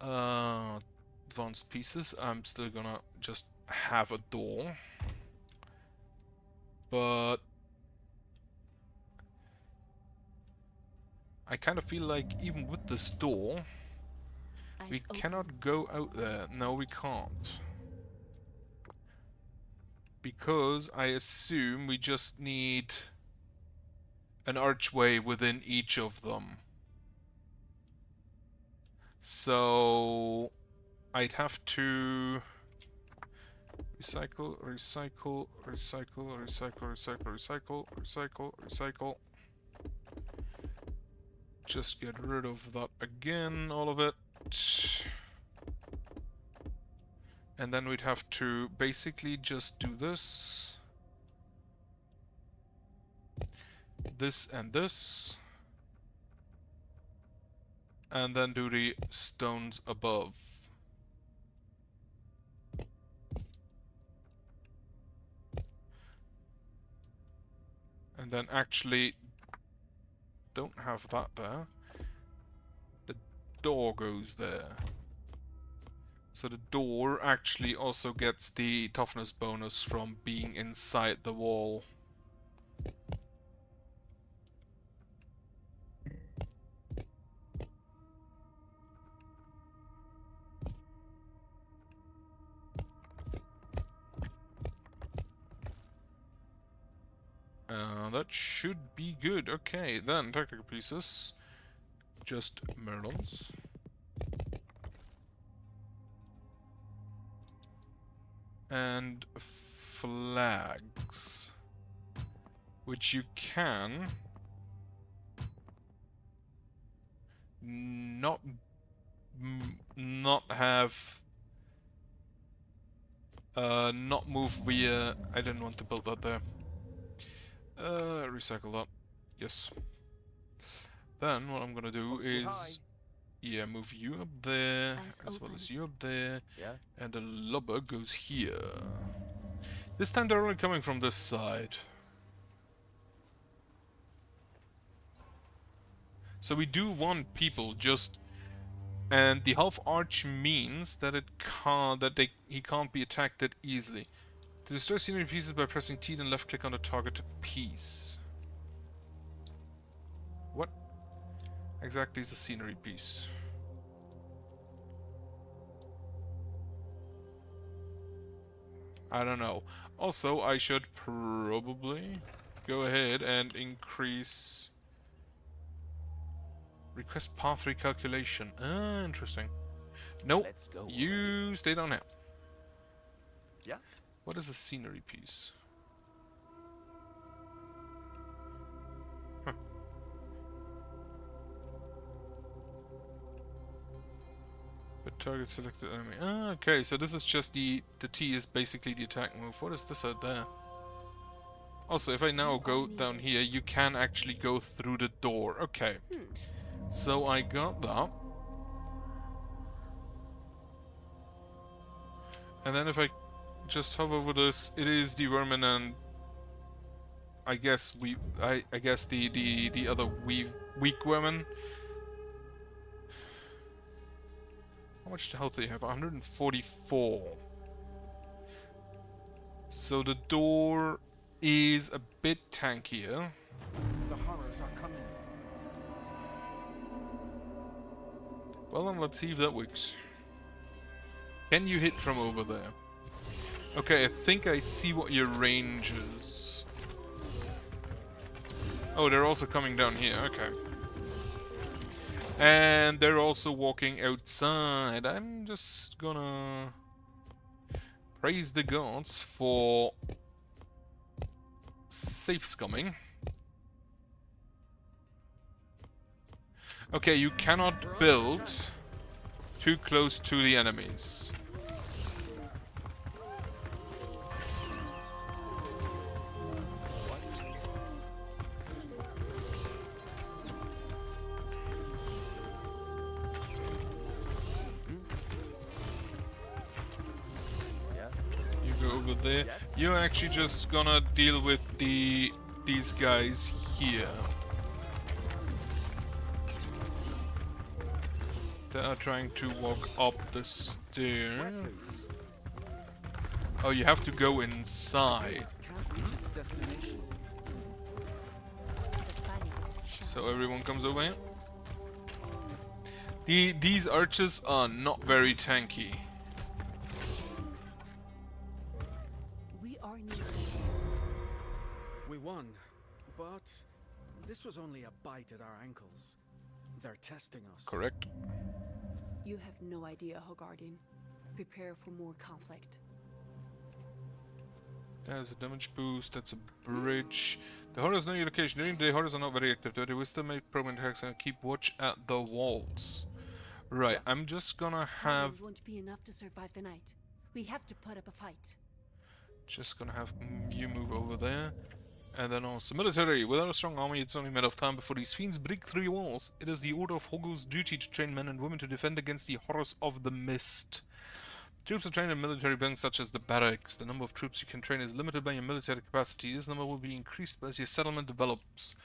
advanced pieces. I'm still gonna just have a door. But I kind of feel like even with this door, we Eyes open. cannot go out there. No, we can't. Because I assume we just need an archway within each of them. So I'd have to recycle, recycle, recycle, recycle, recycle, recycle, recycle, recycle. Just get rid of that again, all of it. And then we'd have to basically just do this. This and this. And then do the stones above. And then actually don't have that there. The door goes there. So the door actually also gets the toughness bonus from being inside the wall. That should be good. Okay, then tactical pieces. Just Merlons. And flags. Which you can not have not move via. I didn't want to build that there. Recycle that. Yes. Then what I'm gonna do Post me is move you up there Eyes as well open. as you up there, Yeah? and the lubber goes here. This time they're only coming from this side. So we do want people just, and the half arch means that he can't be attacked that easily. To destroy scenery pieces by pressing T and left click on the target piece. What exactly is a scenery piece? I don't know. Also, I should probably go ahead and increase request path recalculation. Ah, interesting. Nope. Let's go. You stay down now. Yeah? What is a scenery piece? Huh. The target selected enemy. Ah, okay, so this is just the T is basically the attack move. What is this out there? Also, if I now You go are down needed. here, you can actually go through the door. Okay. So I got that. And then if I just hover over this, it is the vermin and I guess I guess the other weak women. How much health do you have? 144. So the door is a bit tankier. The horrors are coming. Well then, let's see if that works. Can you hit from over there? Okay, I think I see what your range is. Oh, they're also coming down here, okay. And they're also walking outside. I'm just gonna praise the gods for safe scumming. Okay, you cannot build too close to the enemies. You go over there. You're actually just gonna deal with these guys here. They are trying to walk up the stairs. Oh, you have to go inside. Can't reach its destination. So everyone comes over here. These archers are not very tanky. We are near. We won, but this was only a bite at our ankles. They're testing us. Correct. You have no idea, Hogardin. Prepare for more conflict. There's a damage boost, that's a bridge. The horrors know your location. During the day, horrors are not very active, though they will still make permanent attacks and keep watch at the walls. Right, I'm just gonna have... It won't be enough to survive the night. We have to put up a fight. Just gonna have you move over there. And then also military. Without a strong army, it's only a matter of time before these fiends break through your walls. It is the order of Hogo's duty to train men and women to defend against the horrors of the mist. Troops are trained in military buildings such as the barracks. The number of troops you can train is limited by your military capacity. This number will be increased as your settlement develops.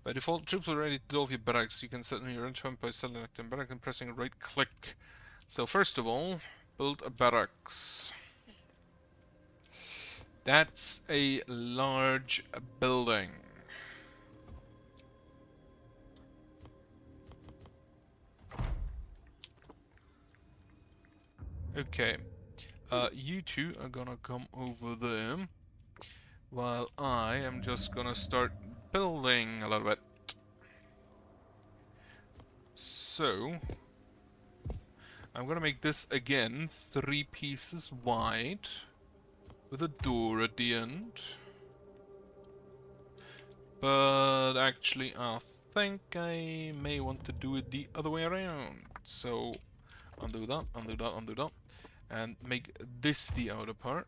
By default, troops are ready to go off your barracks. You can set in your entry by selecting barrack and pressing right click. So first of all, build a barracks. That's a large building. Okay. You two are gonna come over there, while I am just gonna start building a little bit. So, I'm gonna make this again 3 pieces wide, with a door at the end. But actually, I think I may want to do it the other way around. So, undo that, undo that, undo that. And make this the outer part.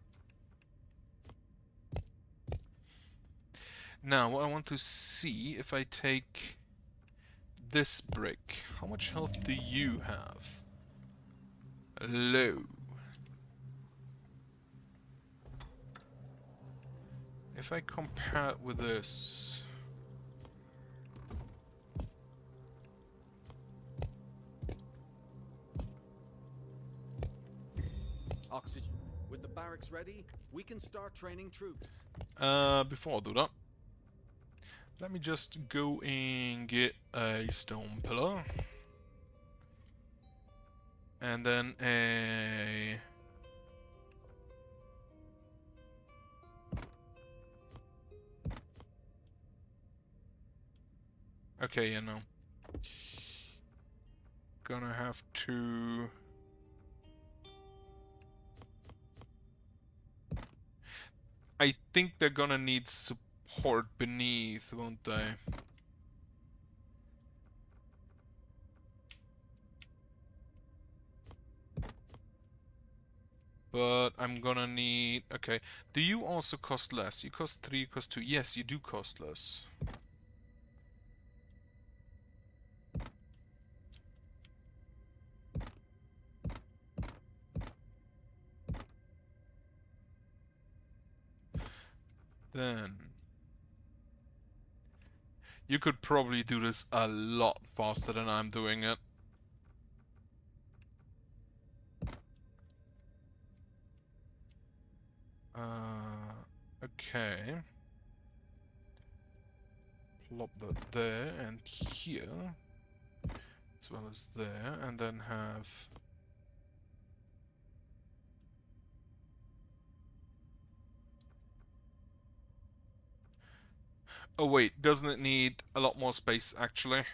Now, what I want to see, if I take this brick, how much health do you have? Low. If I compare it with this... Oxygen. With the barracks ready, we can start training troops. Before I do that, let me just go and get a stone pillar. And then a... Okay, you know. Gonna have to... I think they're gonna need support beneath, won't they? But I'm gonna need... Okay. Do you also cost less? You cost 3, you cost 2. Yes, you do cost less. Then... You could probably do this a lot faster than I'm doing it. Okay. Plop that there and here, as well as there, and then have... Oh wait, doesn't it need a lot more space, actually?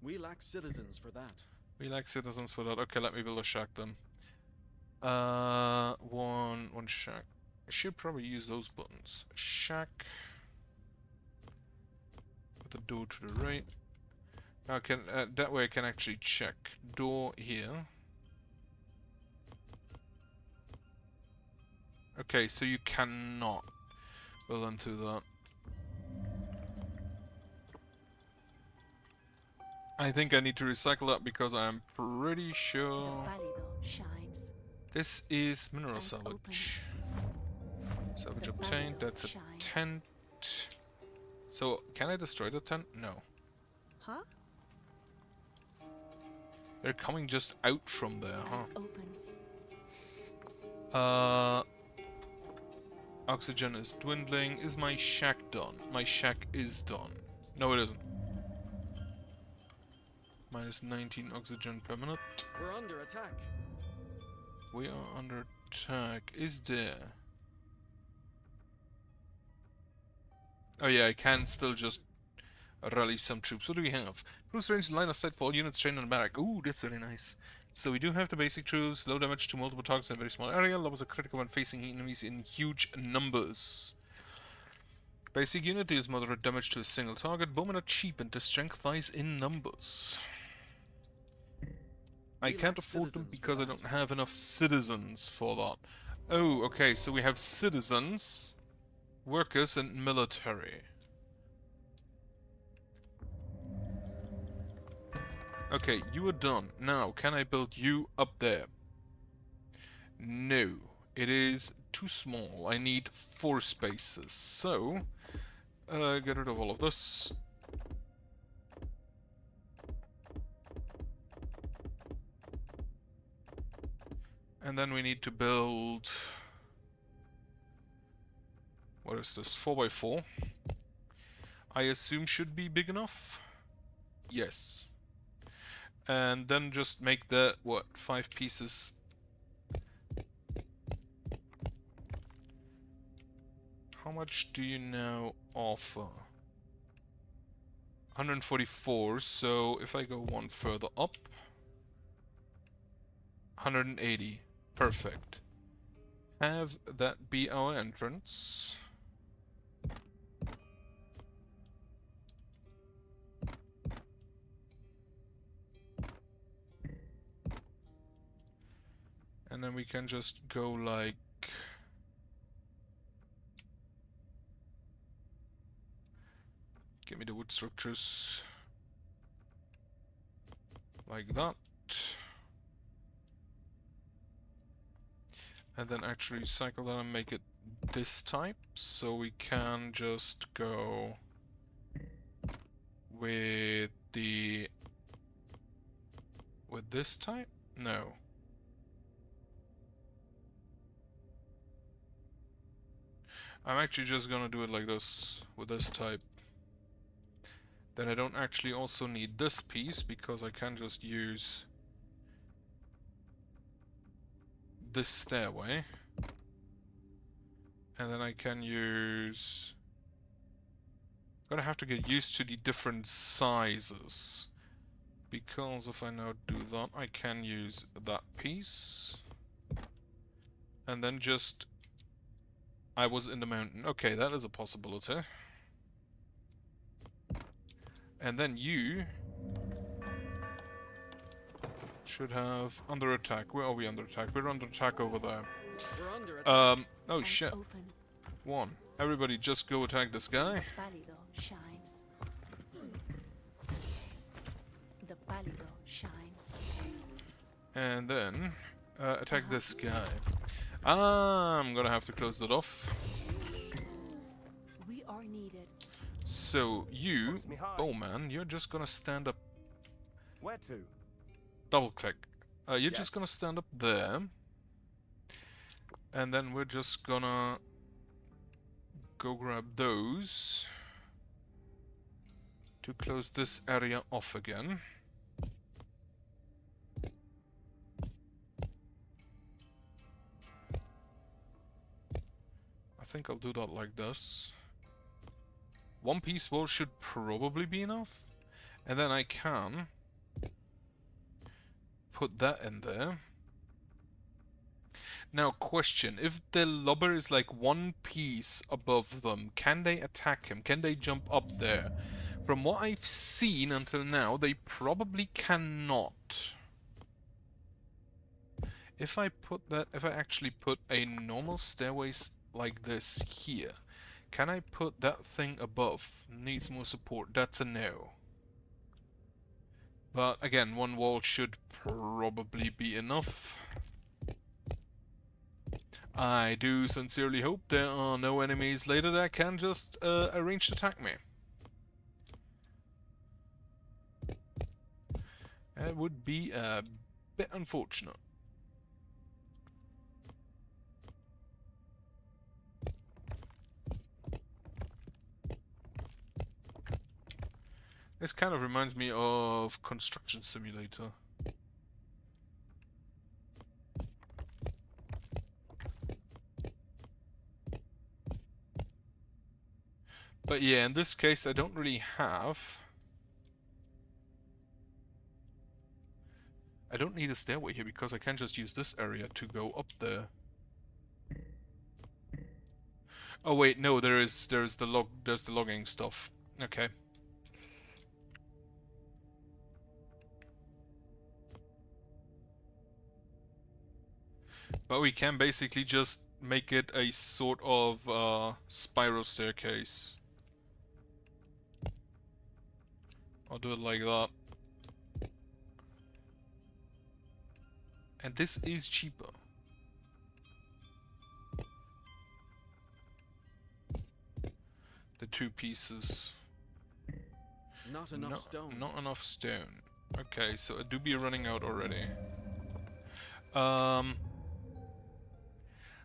We lack citizens for that. We lack citizens for that. Okay, let me build a shack then. One shack. I should probably use those buttons. Shack. With the door to the right. Now, that way I can actually check. Door here. Okay, so you cannot build into that. I think I need to recycle that because I'm pretty sure shines. this is mineral And salvage. Salvage The obtained. Valido That's a shines. tent. So can I destroy the tent? No. Huh? They're coming just out from there, huh? Eyes open. Oxygen is dwindling. Is my shack done? My shack is done. No, it isn't. Minus 19 oxygen per minute. We're under attack. We are under attack. Is there? Oh yeah, I can still just rally some troops. What do we have? Close range line of sight for all units trained on the barrack. Ooh, that's very nice. So we do have the basic troops, low damage to multiple targets in a very small area, levels are critical when facing enemies in huge numbers. Basic unit deals moderate damage to a single target. Bowmen are cheap and their strength lies in numbers. I We can't lack afford them citizens for because I that. don't have enough citizens for that. Oh, okay, so we have citizens, workers, and military. Okay, you are done. Now, can I build you up there? No, it is too small. I need 4 spaces. So, get rid of all of this. And then we need to build... What is this? 4x4. I assume should be big enough? Yes. And then just make that, what, 5 pieces? How much do you now offer? 144, so if I go one further up... 180. Perfect. Have that be our entrance. And then we can just go like... Give me the wood structures. Like that. And then actually cycle that and make it this type. So we can just go with the... With this type? No. I'm actually just gonna do it like this, with this type. Then I don't actually also need this piece, because I can just use this stairway. And then I can use... Gonna have to get used to the different sizes. Because if I now do that, I can use that piece. And then just... I was in the mountain. Okay, that is a possibility. And then you... should have under attack. Where are we under attack? We're under attack over there. We're under attack. Oh Eyes shit. open. 1. Everybody just go attack this guy. Valido shines. The Valido shines. And then attack this guy. I'm gonna have to close that off. We are needed. So you, Hoist me high. bowman, you're just gonna stand up. Where to? Double click. You're Yes. just gonna stand up there. And then we're just gonna go grab those to close this area off again. I think I'll do that like this. One piece wall should probably be enough. And then I can put that in there. Now, question, if the lobber is like one piece above them, can they attack him? Can they jump up there? From what I've seen until now, they probably cannot. If I actually put a normal stairways like this here, can I put that thing above? Needs more support. That's a no. But again, one wall should probably be enough. I do sincerely hope there are no enemies later that can just arrange to attack me. That would be a bit unfortunate. This kind of reminds me of Construction Simulator. But yeah, in this case I don't really have... I don't need a stairway here because I can just use this area to go up there. Oh wait, no, there's the logging stuff. Okay. But we can basically just make it a sort of spiral staircase. I'll do it like that. And this is cheaper. The two pieces. Not enough stone. Not enough stone. Okay, so it do be running out already.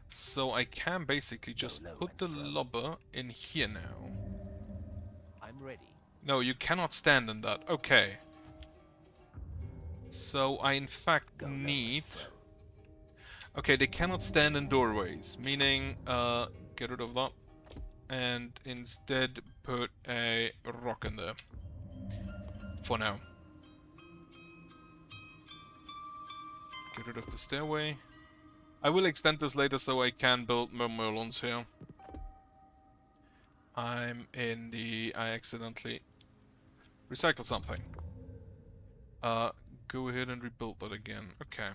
So I can basically just put the lobber in here now. I'm ready. No, you cannot stand in that. Okay. So I in fact need... Okay, they cannot stand in doorways, meaning get rid of that and instead put a rock in there. For now. Get rid of the stairway. I will extend this later so I can build more merlons here. I'm in the... I accidentally recycled something. Go ahead and rebuild that again. Okay.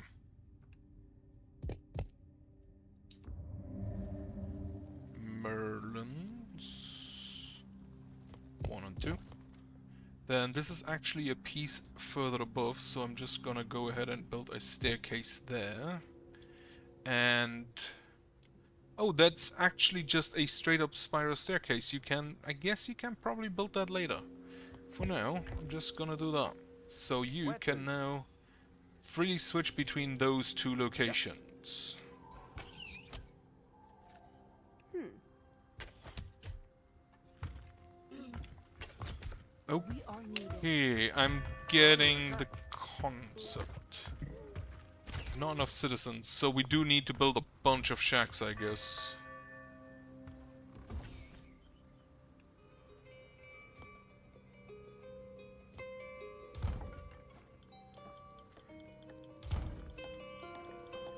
Merlons. 1 and 2. Then this is actually a piece further above, so I'm just gonna go ahead and build a staircase there. And... oh, that's actually just a straight up spiral staircase. You can... I guess you can probably build that later. For now, I'm just gonna do that. So you can now freely switch between those two locations. Okay, I'm getting the concept. Not enough citizens, so we do need to build a bunch of shacks, I guess.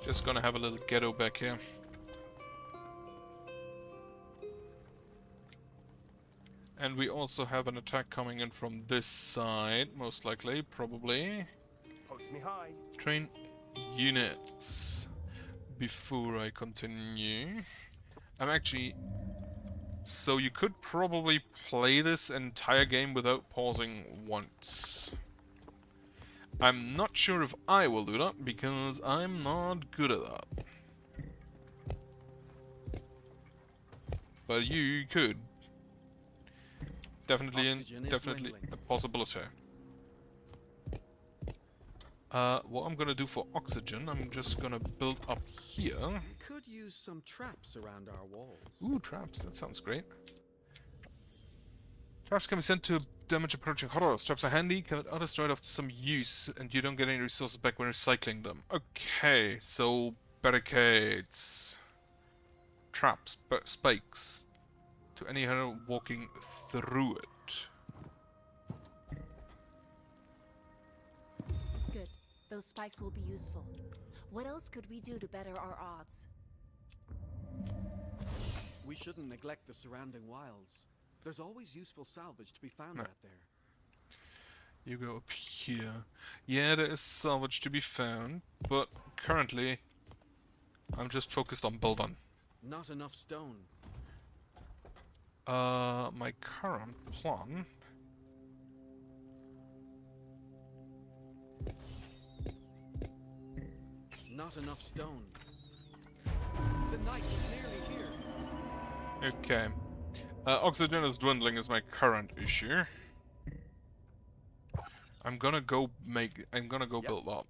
Just gonna have a little ghetto back here. And we also have an attack coming in from this side, most likely, probably. Post me high. Train units. Before I continue, I'm actually... so you could probably play this entire game without pausing once. I'm not sure if I will do that, because I'm not good at that. But you could. Definitely Oxygen is definitely dwindling. a possibility. What I'm gonna do for oxygen, I'm just gonna build up here. Could use some traps around our walls. Ooh, traps, that sounds great. Traps can be sent to damage approaching horrors. Traps are handy, can be destroyed after some use, and you don't get any resources back when recycling them. Okay, so barricades. Traps, spikes. To any hero walking through it. Good. Those spikes will be useful. What else could we do to better our odds? We shouldn't neglect the surrounding wilds. There's always useful salvage to be found out there. You go up here. Yeah, there is salvage to be found, but currently I'm just focused on building. Not enough stone. My current plan... Not enough stone. The night is nearly here. Okay. Oxygen is dwindling is my current issue. I'm gonna go build up.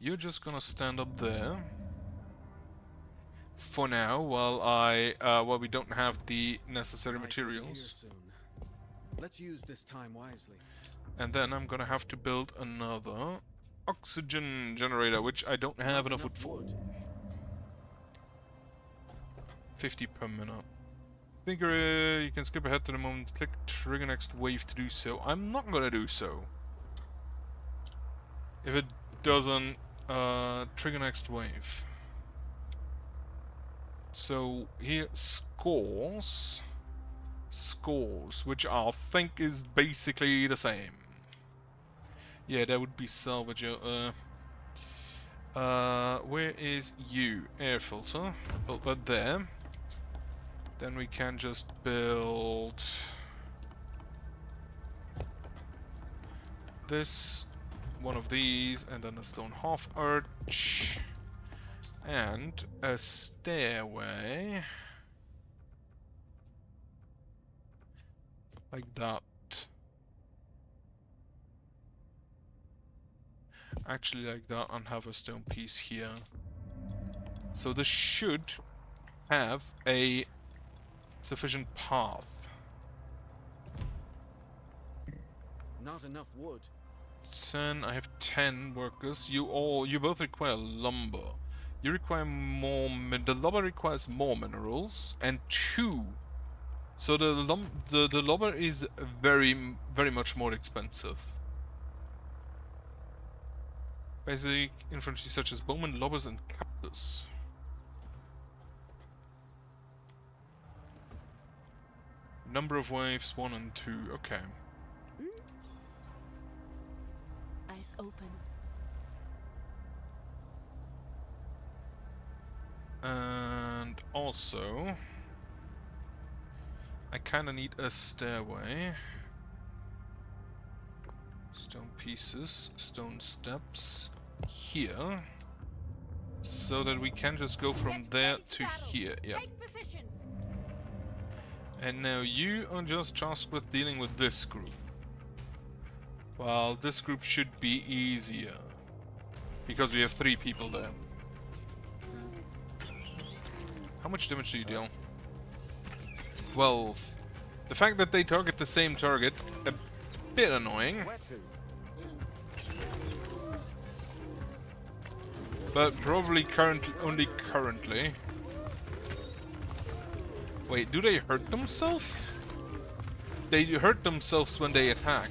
You're just gonna stand up there. For now, while we don't have the necessary materials. Let's use this time wisely. And then I'm gonna have to build another oxygen generator, which I don't have enough wood for. 50 per minute. I think you can skip ahead to the moment, click trigger next wave to do so. I'm not gonna do so. If it doesn't trigger next wave. So here, scores, which I think is basically the same. Yeah, that would be salvage. Where is you? Air filter. Build that there. Then we can just build this, one of these, and then a stone half arch. And a stairway. Like that. Actually like that, and have a stone piece here. So this should have a sufficient path. Not enough wood. 10, I have 10 workers. You both require lumber. You require more, the lumber requires more minerals, and 2. So the lumber is very much more expensive. Basic infantry such as bowmen, lobbers, and cactus. Number of waves 1 and 2. Okay. Eyes open. And also, I kind of need a stairway. Stone pieces, stone steps here, so that we can just go from there to here. Yeah. And now you are just tasked with dealing with this group. Well, this group should be easier because we have 3 people there. How much damage do you deal? 12. The fact that they target the same target, a bit annoying. But probably only currently. Wait, do they hurt themselves? They hurt themselves when they attack.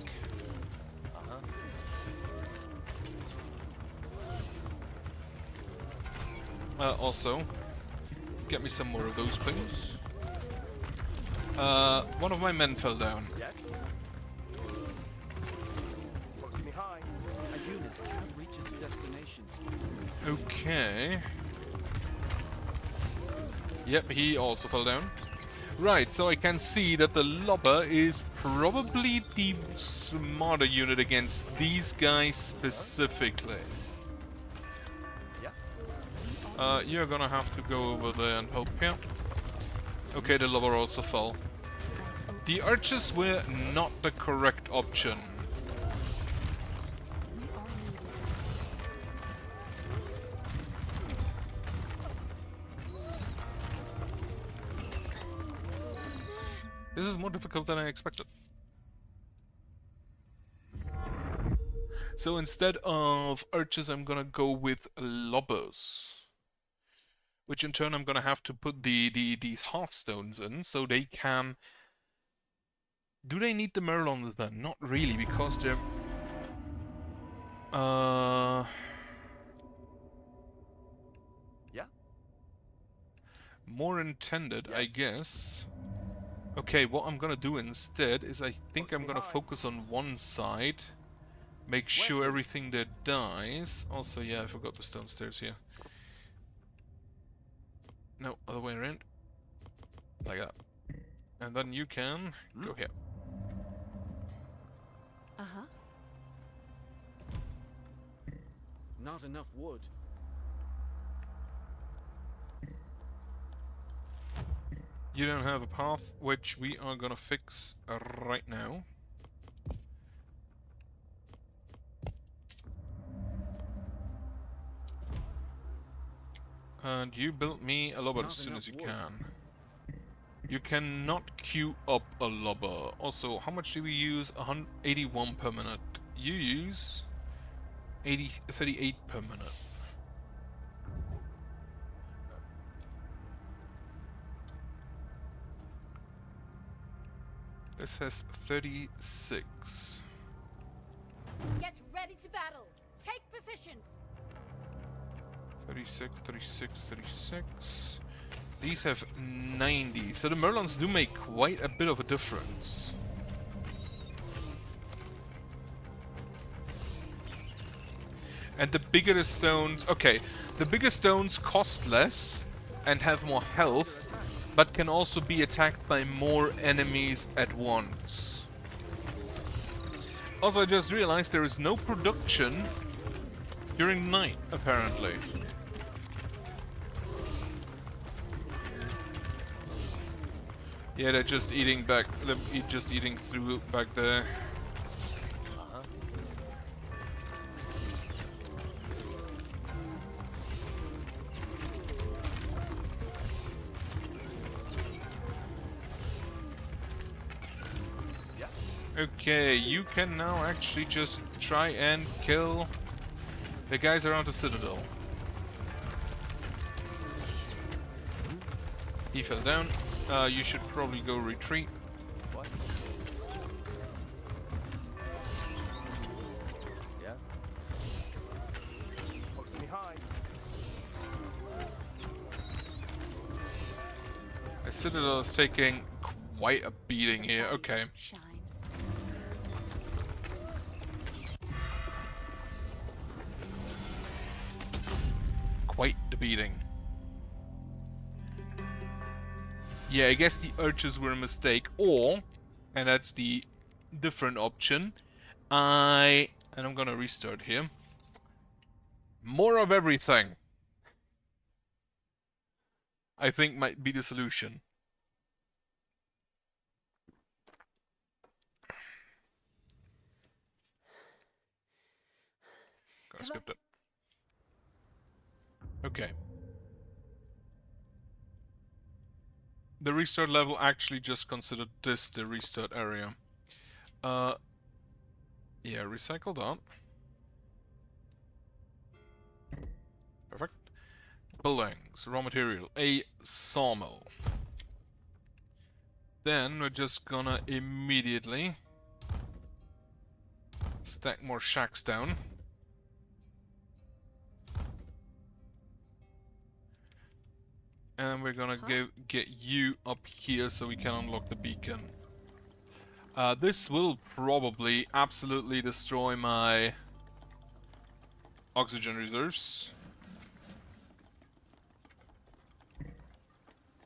Also, get me some more of those, please. One of my men fell down. Yes. Focusing high. A unit can't reach its destination. Okay. Yep, he also fell down. Right, so I can see that the lobber is probably the smarter unit against these guys specifically. Yeah. You're gonna have to go over there and help him. Okay, the lobber also fell. The archers were not the correct option. This is more difficult than I expected. So instead of archers, I'm gonna go with lobbers. Which in turn I'm gonna have to put these hearthstones in so they can... Do they need the Merlons then? Not really, because they're... Yeah? More intended, I Yes. guess. Okay, what I'm gonna do instead is I think I'm gonna focus on one side. Make sure to? everything there dies. Also, yeah, I forgot the stone stairs here. No, other way around. Like that. And then you can go here. Uh-huh. Not enough wood. You don't have a path, which we are gonna fix right now. And you build me a lobber Not as soon enough as you wood. can. You cannot queue up a lobber. Also, how much do we use? 181 per minute. You use 38 per minute. This has 36. Get ready to battle. Take positions. 36, 36, 36. These have 90. So the Merlons do make quite a bit of a difference. And the bigger the stones... Okay, the bigger stones cost less and have more health, but can also be attacked by more enemies at once. Also, I just realized there is no production during night, apparently. Yeah, they're just eating back. They're just eating through back there. Okay, you can now actually just try and kill the guys around the citadel. He fell down. You should probably go retreat. What? Yeah? Folks behind. The citadel is taking quite a beating here. Okay. Shines. Quite the beating. Yeah, I guess the archers were a mistake, or, and that's the different option, and I'm gonna restart here. More of everything, I think, might be the solution. Gotta skip that. Okay. The restart level actually just considered this the restart area. Yeah, recycle that. Perfect. Buildings, raw material, a sawmill. Then we're just gonna immediately stack more shacks down. And we're gonna get you up here so we can unlock the beacon. This will probably absolutely destroy my oxygen reserves.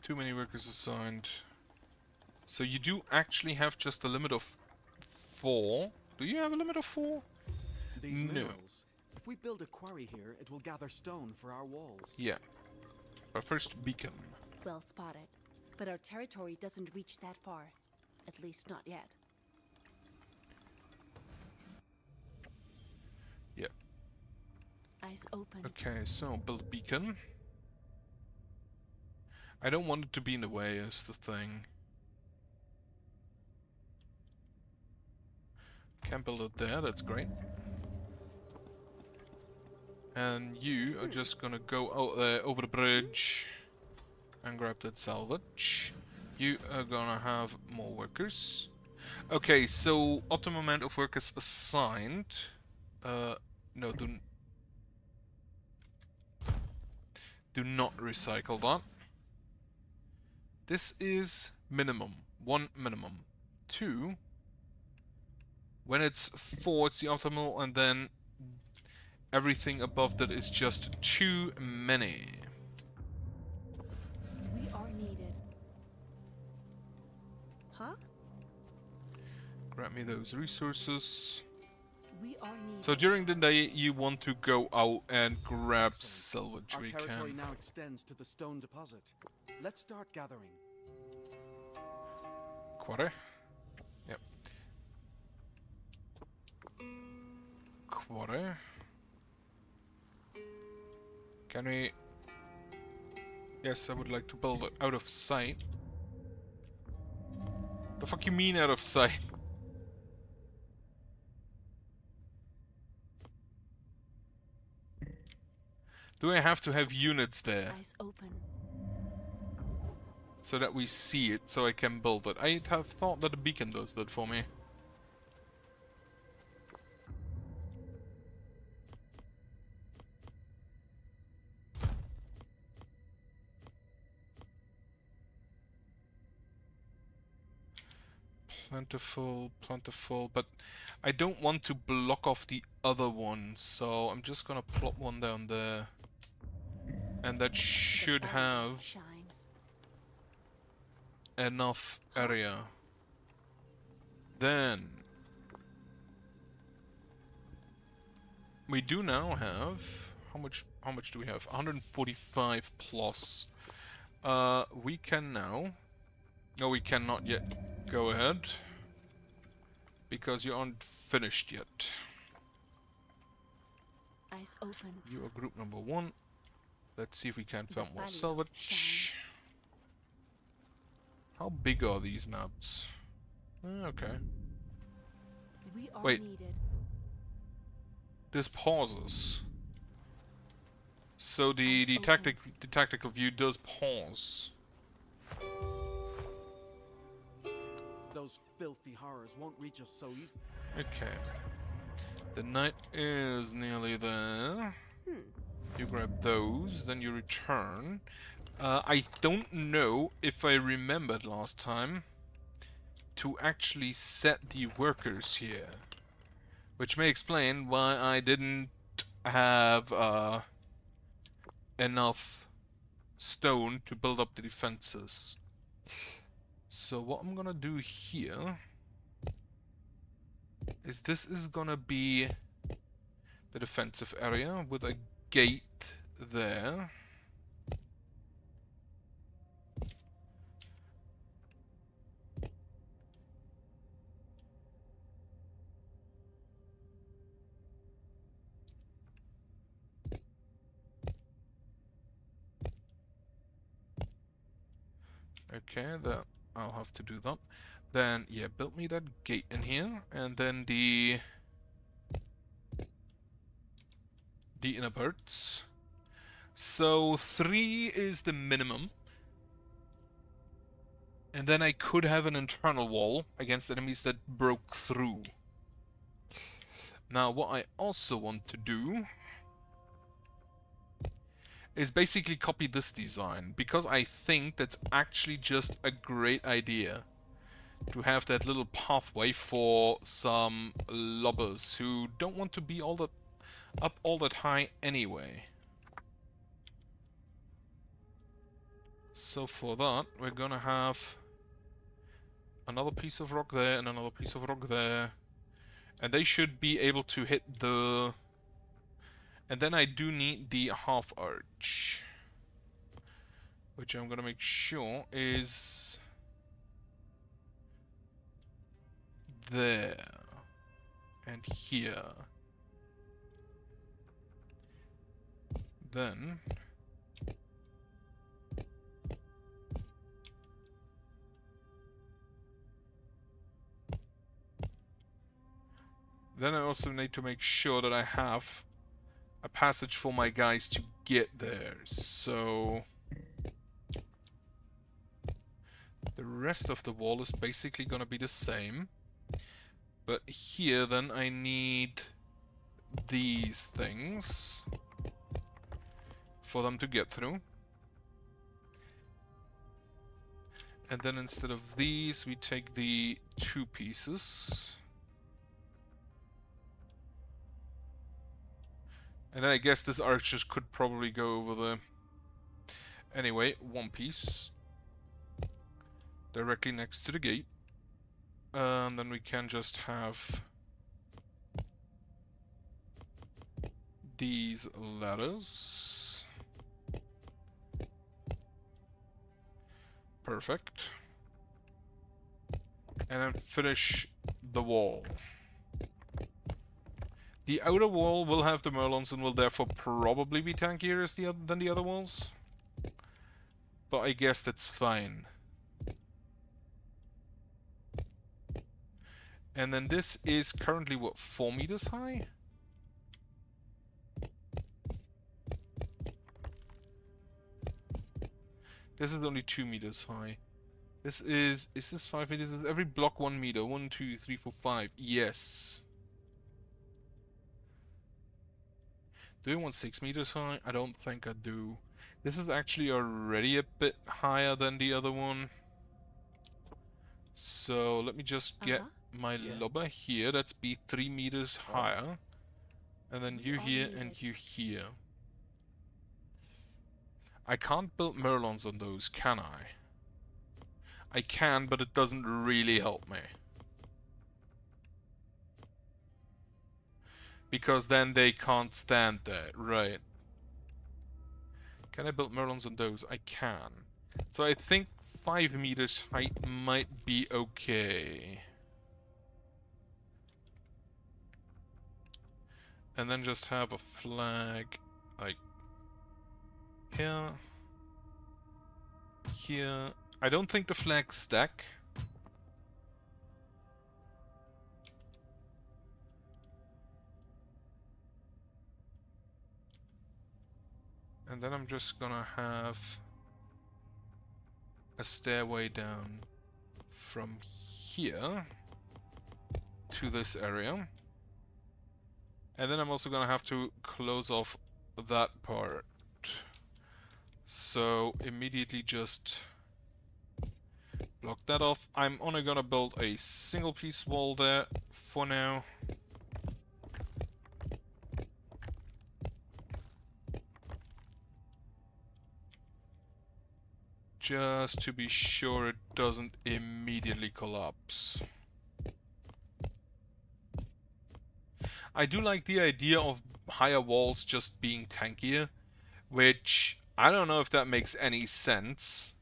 Too many workers assigned. So you do actually have just a limit of 4. Do you have a limit of 4? These No. minerals. If we build a quarry here, it will gather stone for our walls. Yeah. But first, beacon. Well spotted. But our territory doesn't reach that far. At least not yet. Yeah. Eyes open. Okay, so build beacon. I don't want it to be in the way, is the thing. Can build it there, that's great. And you are just gonna go out there over the bridge and grab that salvage. You are gonna have more workers. Okay, so optimum amount of workers assigned. No, do not recycle that. This is minimum. 1 minimum. 2. When it's 4, it's the optimal, and then everything above that is just too many. We are needed. Huh? Grab me those resources. We are needed. So during the day, you want to go out and grab salvage Our we territory can. now extends to the stone deposit. Let's start gathering. Quarter? Yep. Quarter. Can we... Yes, I would like to build it out of sight. The fuck you mean out of sight? Do I have to have units there Eyes open. so that we see it, so I can build it? I'd have thought that the beacon does that for me. Plentiful, plentiful, but I don't want to block off the other one, so I'm just gonna plop one down there. And that should have Shines. enough area. Then we do now have how much do we have? 145 plus. We can now. No, we cannot yet. Go ahead. Because you aren't finished yet. Eyes open. You are group number 1. Let's see if we can find more value salvage. shines. How big are these maps? Okay. We are Wait. needed. This pauses. So the Eyes tactical view does pause. Those filthy horrors won't reach us so easily. Okay. The night is nearly there. You grab those, then you return. I don't know if I remembered last time to actually set the workers here. Which may explain why I didn't have enough stone to build up the defenses. So what I'm gonna do here is this is gonna be the defensive area with a gate there. Okay, that I'll have to do that. Then, yeah, build me that gate in here, and then the inner parts. So 3 is the minimum. And then I could have an internal wall against enemies that broke through. Now, what I also want to do is basically copy this design, because I think that's actually just a great idea to have that little pathway for some lobbers who don't want to be up all that high anyway. So for that, we're gonna have another piece of rock there and another piece of rock there, and they should be able to hit the... And then I do need the half arch, which I'm gonna make sure is there and here. Then Then I also need to make sure that I have a passage for my guys to get there. So the rest of the wall is basically gonna be the same. But here then I need these things for them to get through. And then instead of these, we take the 2 pieces. And then I guess this archers could probably go over there. Anyway, 1 piece. Directly next to the gate. And then we can just have these ladders. Perfect. And then finish the wall. The outer wall will have the Merlons and will therefore probably be tankier as than the other walls. But I guess that's fine. And then this is currently, what, 4 meters high? This is only 2 meters high. This is this 5 meters? Every block 1 meter. 1, 2, 3, 4, 5. Yes. Do I want 6 meters high? I don't think I do. This is actually already a bit higher than the other one. So let me just get my lobber here. That's be 3 meters higher. And then you here and you here. I can't build Merlons on those, can I? I can, but it doesn't really help me. Because then they can't stand there, right? Can I build Merlons on those? I can. So I think 5 meters height might be okay. And then just have a flag like here. Here. I don't think the flags stack. And then I'm just gonna have a stairway down from here to this area. And then I'm also gonna have to close off that part. So immediately just block that off. I'm only gonna build a single piece wall there for now. Just to be sure it doesn't immediately collapse. I do like the idea of higher walls just being tankier, which I don't know if that makes any sense.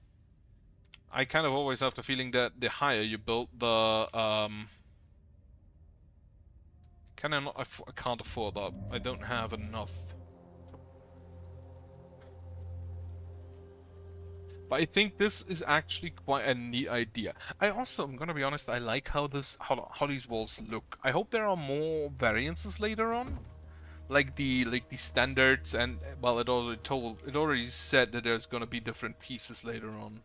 I kind of always have the feeling that the higher you build, the I can't afford that. I don't have enough. But I think this is actually quite a neat idea. I also, I'm gonna be honest, I like how these walls look. I hope there are more variances later on, like the standards, and well, it already said that there's gonna be different pieces later on.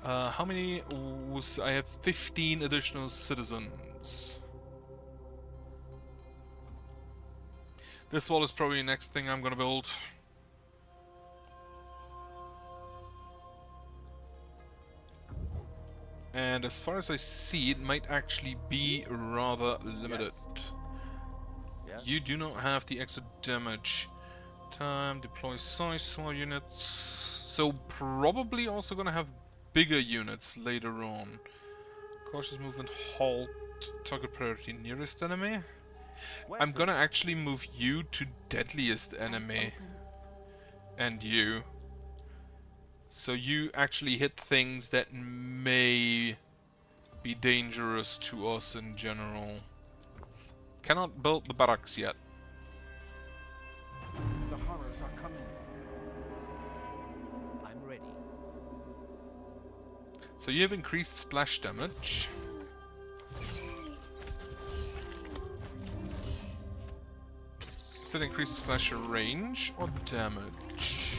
How many was I have 15 additional citizens. This wall is probably the next thing I'm gonna build. And as far as I see, it might actually be rather limited. Yes. You do not have the extra damage. Time, deploy size, small units. So probably also gonna have bigger units later on. Cautious movement, halt, target priority, nearest enemy. I'm gonna actually move you to deadliest enemy. And you. So you actually hit things that may be dangerous to us in general. Cannot build the barracks yet. The horrors are coming. I'm ready. So you have increased splash damage. that increases splash range or damage?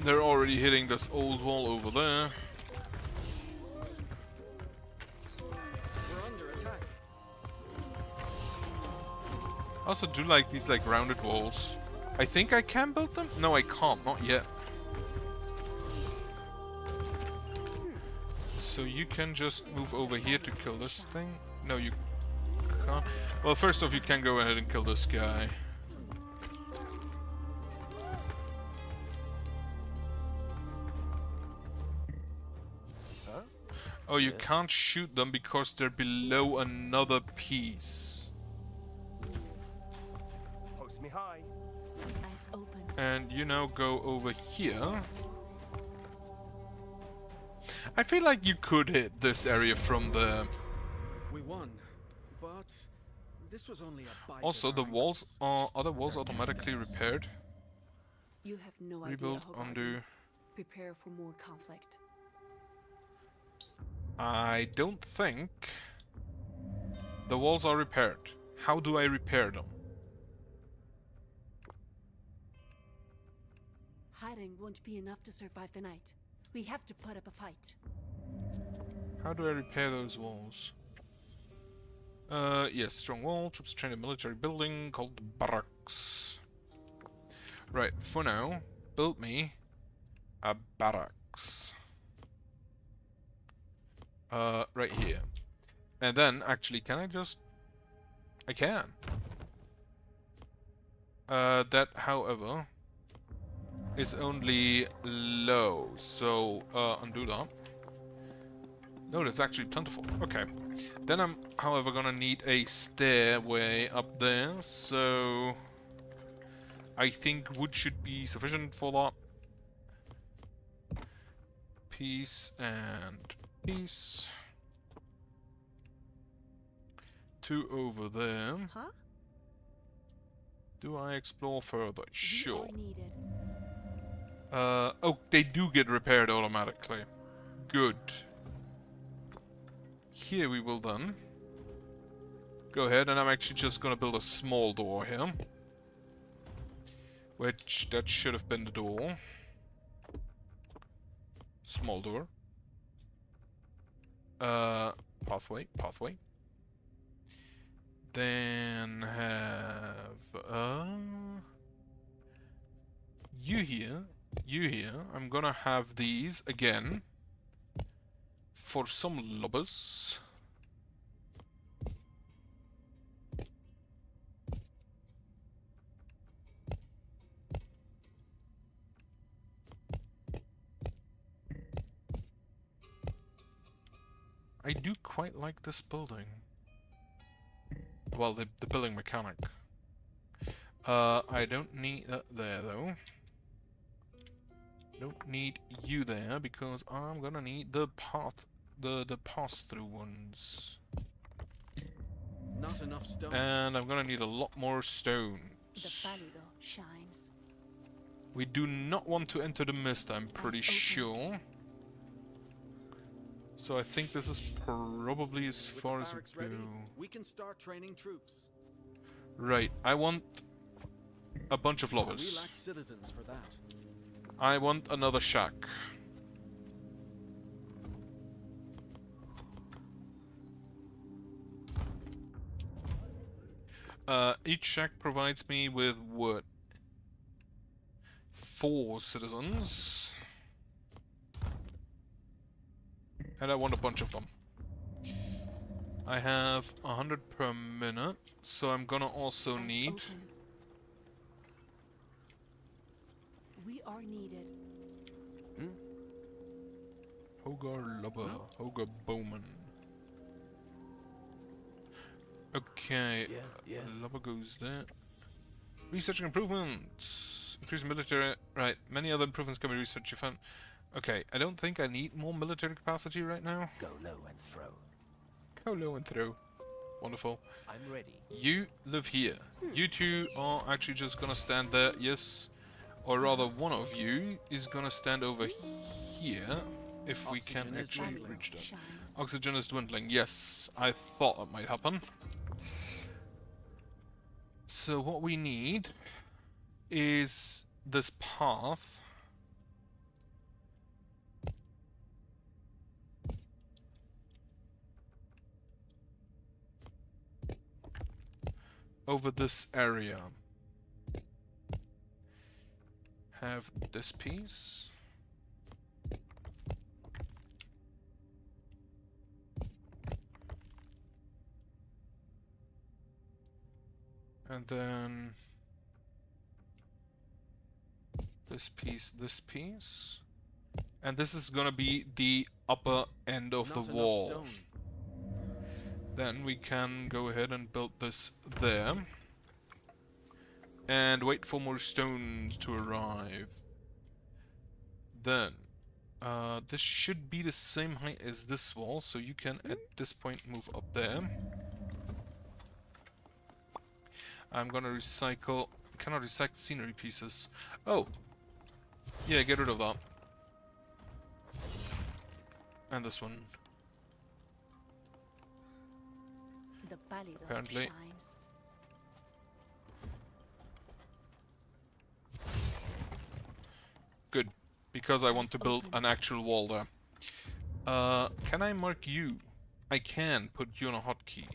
They're already hitting this old wall over there. We're under attack. I also do like these like rounded walls. I think I can build them? No, I can't. Not yet. So you can just move over here to kill this thing? No, you can't. Well, first off, you can go ahead and kill this guy. Oh, you can't shoot them because they're below another piece. Post me high. Eyes open. And you now go over here. I feel like you could hit this area from the... We won, but this was only a bite. Also, the walls are... Other walls automatically repaired. You have no Rebuild, idea how undo. Prepare for more conflict. I don't think the walls are repaired. How do I repair them? Hiding won't be enough to survive the night. We have to put up a fight. How do I repair those walls? Yes, strong wall, troops trained in military building called the barracks. Right, for now, build me a barracks. Right here. And then, actually, can I just... I can. That, however, is only low, so, undo that. No, that's actually plentiful. Okay. Then I'm, however, gonna need a stairway up there, so... I think wood should be sufficient for that. Piece and piece. 2 over there. Huh? Do I explore further? Sure. We are needed. Oh, they do get repaired automatically. Good. Here we will then go ahead, and I'm actually just gonna build a small door here. Which, that should have been the door. Small door. Pathway, pathway. Then have, you here, you here. I'm gonna have these again for some lubbers. I do quite like this building. Well, the building mechanic. I don't need that there though. Don't need you there because I'm gonna need the path, the pass-through ones. Not enough stone. And I'm gonna need a lot more The stones. pálido shines. We do not want to enter the mist, I'm pretty Eyes open. sure. So I think this is probably as With the far as we barracks ready, go. we can start training troops. Right, I want a bunch of We lovers. lack citizens for that. I want another shack. Each shack provides me with what? 4 citizens. And I want a bunch of them. I have 100 per minute, so I'm gonna also Eyes need... open. We are needed. Hogar Lubber, Hogar Bowman. Okay, Lubber goes there. Researching improvements. Increase military... Right, many other improvements can be researched. You found... Okay, I don't think I need more military capacity right now. Go low and throw. Go low and throw. Wonderful. I'm ready. You live here. You two are actually just gonna stand there, yes. Or rather, one of you is gonna stand over here. if we can Oxygen is actually dwindling. reach that. Shines. Oxygen is dwindling. Yes, I thought that might happen. So what we need is this path. Over this area. Have this piece. And then this piece. And this is gonna be the upper end of Not the enough wall. stone. Then we can go ahead and build this there. And wait for more stones to arrive. Then, this should be the same height as this wall, so you can at this point move up there. I'm gonna recycle... Cannot recycle scenery pieces. Oh! Yeah, get rid of that. And this one. The pálido Apparently. shines. Good, because I want to build an actual wall there. Can I mark you? I can put you on a hotkey.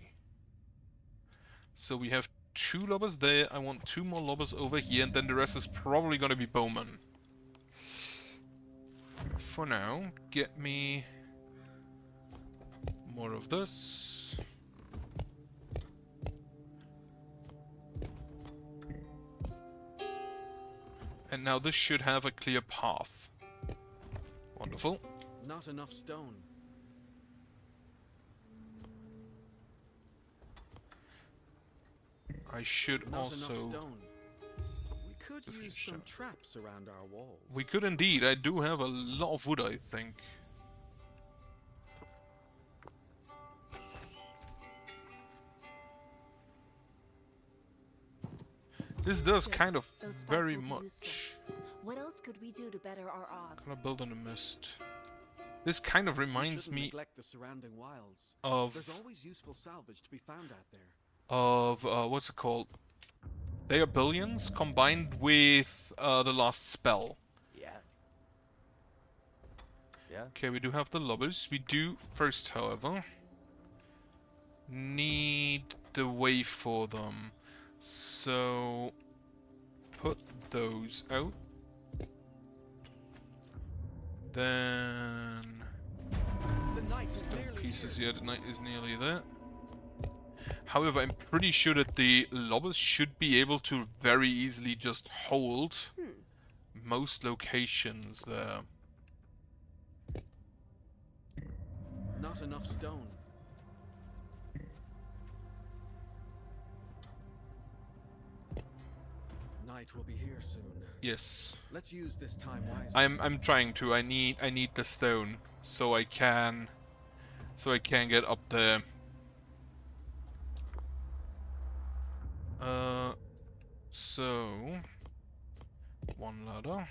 So we have 2 lobbers there, I want 2 more lobbers over here, and then the rest is probably gonna be bowmen. For now, get me more of this. And now this should have a clear path. Wonderful. Not enough stone. I should Not also... enough stone. We could use Sufficient. some traps around our walls. We could indeed. I do have a lot of wood, I think. This does kind of Those spots very will be much. useful. What else could we do to better our odds? Gonna build in the mist. This kind of We reminds shouldn't me neglect the surrounding wilds. of There's always useful salvage to be found out there. what's it called? They are billions combined with the last spell. Yeah. Yeah. Okay, we do have the lobbers. We do first, however, need the way for them. So put those out. Then The night is stone nearly pieces. here. Yeah, the knight is nearly there. However, I'm pretty sure that the lobbers should be able to very easily just hold most locations there. Not enough stone. Night will be here soon. Yes. Let's use this time wisely. I'm trying to. I need the stone so I can get up there. So 1 ladder.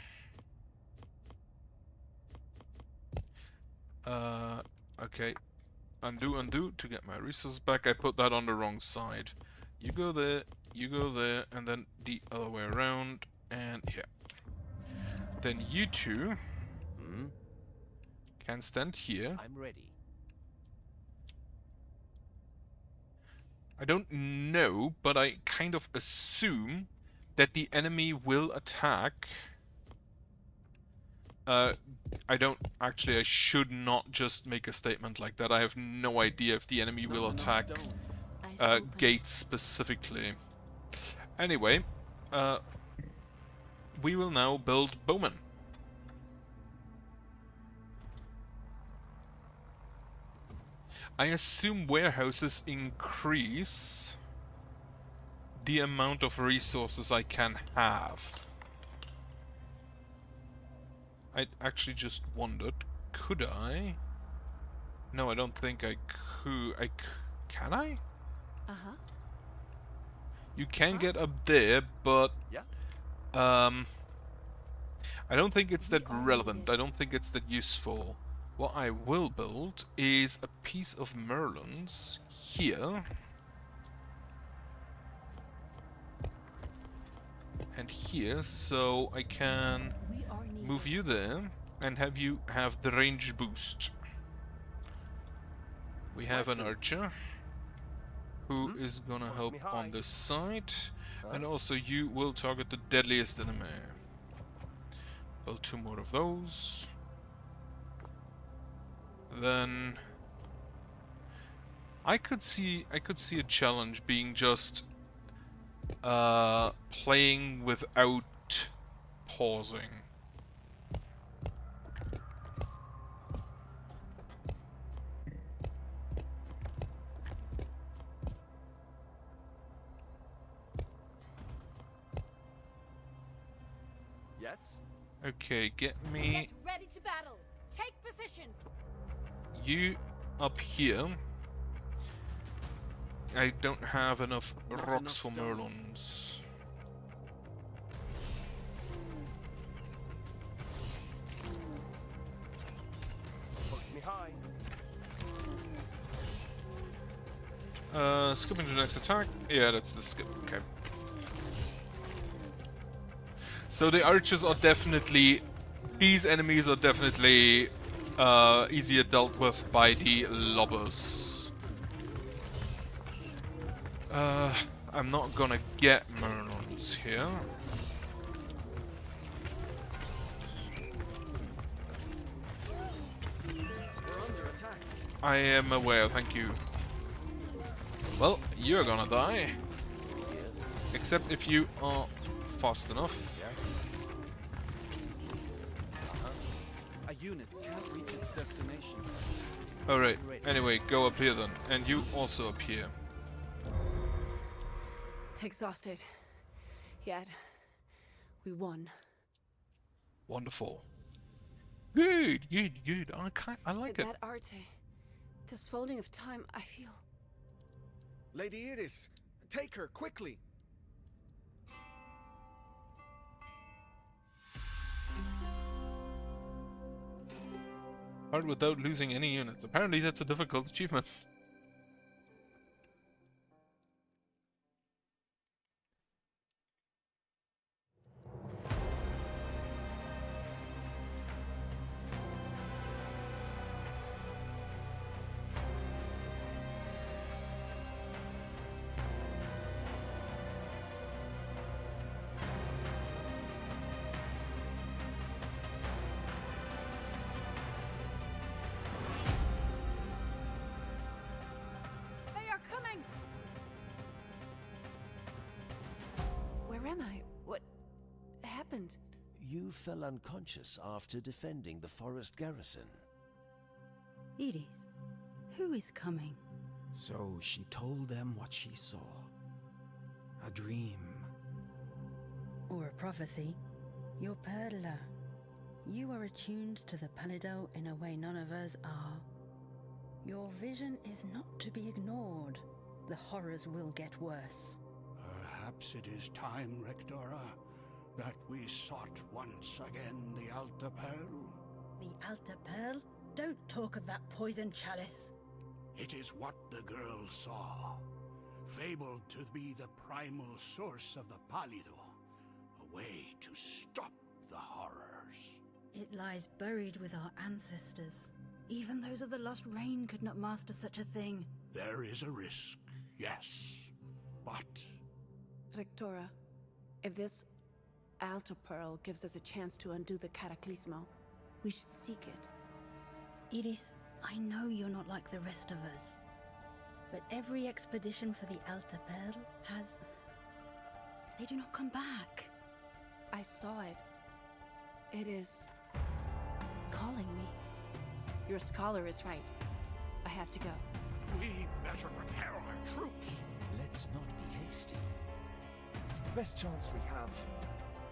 Okay. Undo to get my resources back. I put that on the wrong side. You go there, and then the other way around, and here. Then you two Hmm? can stand here. I'm ready. I don't know, but I kind of assume that the enemy will attack. I don't actually. I should not just make a statement like that. I have no idea if the enemy will Not enough attack stone. Eyes open. gates specifically. Anyway, we will now build bowmen. I assume warehouses increase the amount of resources I can have. I actually just wondered, could I? No, I don't think I could. Can I? Uh-huh. You can get up there, but Yeah. I don't think it's that We are relevant. needed. I don't think it's that useful. What I will build is a piece of Merlin's here. And here, so I can We are needed. move you there and have you have the range boost. We have an archer who is gonna help on this side, and also you will target the deadliest enemy. Build 2 more of those. Then I could see a challenge being just playing without pausing. Yes? Okay, get me ready to battle. Take positions. you up here. I don't have enough Not rocks enough for stone. Merlons. Push me high. Skipping to the next attack. Yeah, that's the skip. Okay. So the archers are definitely... These enemies are definitely easier dealt with by the lobbers. I'm not gonna get Merlons here. We're under attack. I am aware, thank you. Well, you're gonna die. Except if you are fast enough. A unit can't reach its destination. Alright, anyway, go up here then. And you also up here. Exhausted. Yet, we won. Wonderful. Good, good, good. I like it. That art, this folding of time, I feel... Lady Iris, take her quickly. Hard without losing any units. Apparently that's a difficult achievement. They are coming! Where am I? What happened? You fell unconscious after defending the forest garrison. Edith, who is coming? So she told them what she saw. A dream. Or a prophecy? You're Perla. You are attuned to the Palido in a way none of us are. Your vision is not to be ignored. The horrors will get worse. Perhaps it is time, Rectora, that we sought once again the Alta Pearl. The Alta Pearl? Don't talk of that poison chalice. It is what the girl saw, fabled to be the primal source of the Palido, a way to stop the horrors. It lies buried with our ancestors. Even those of the Lost Rain could not master such a thing. There is a risk, yes, but Rectora, if this Alta Pearl gives us a chance to undo the Cataclismo, we should seek it. Edith, I know you're not like the rest of us. But every expedition for the Alta Pearl has... They do not come back. I saw it. It is... calling me. Your scholar is right. I have to go. we better prepare our troops. Let's not be hasty. It's the best chance we have.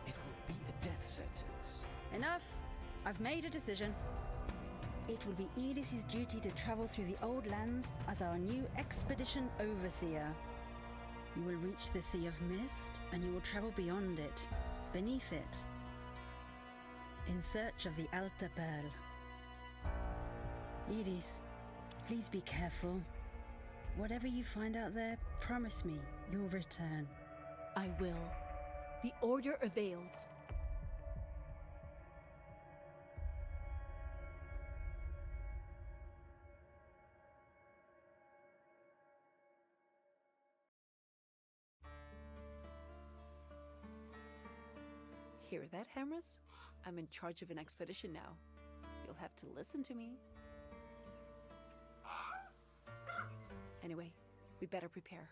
It will be a death sentence. Enough! I've made a decision. It will be Edith's duty to travel through the old lands as our new expedition overseer. You will reach the Sea of Mist, and you will travel beyond it, beneath it, in search of the Alta Pearl. Edith, please be careful. Whatever you find out there, promise me you'll return. I will. The order avails. Hear that, Hamras? I'm in charge of an expedition now. You'll have to listen to me. Anyway, we better prepare.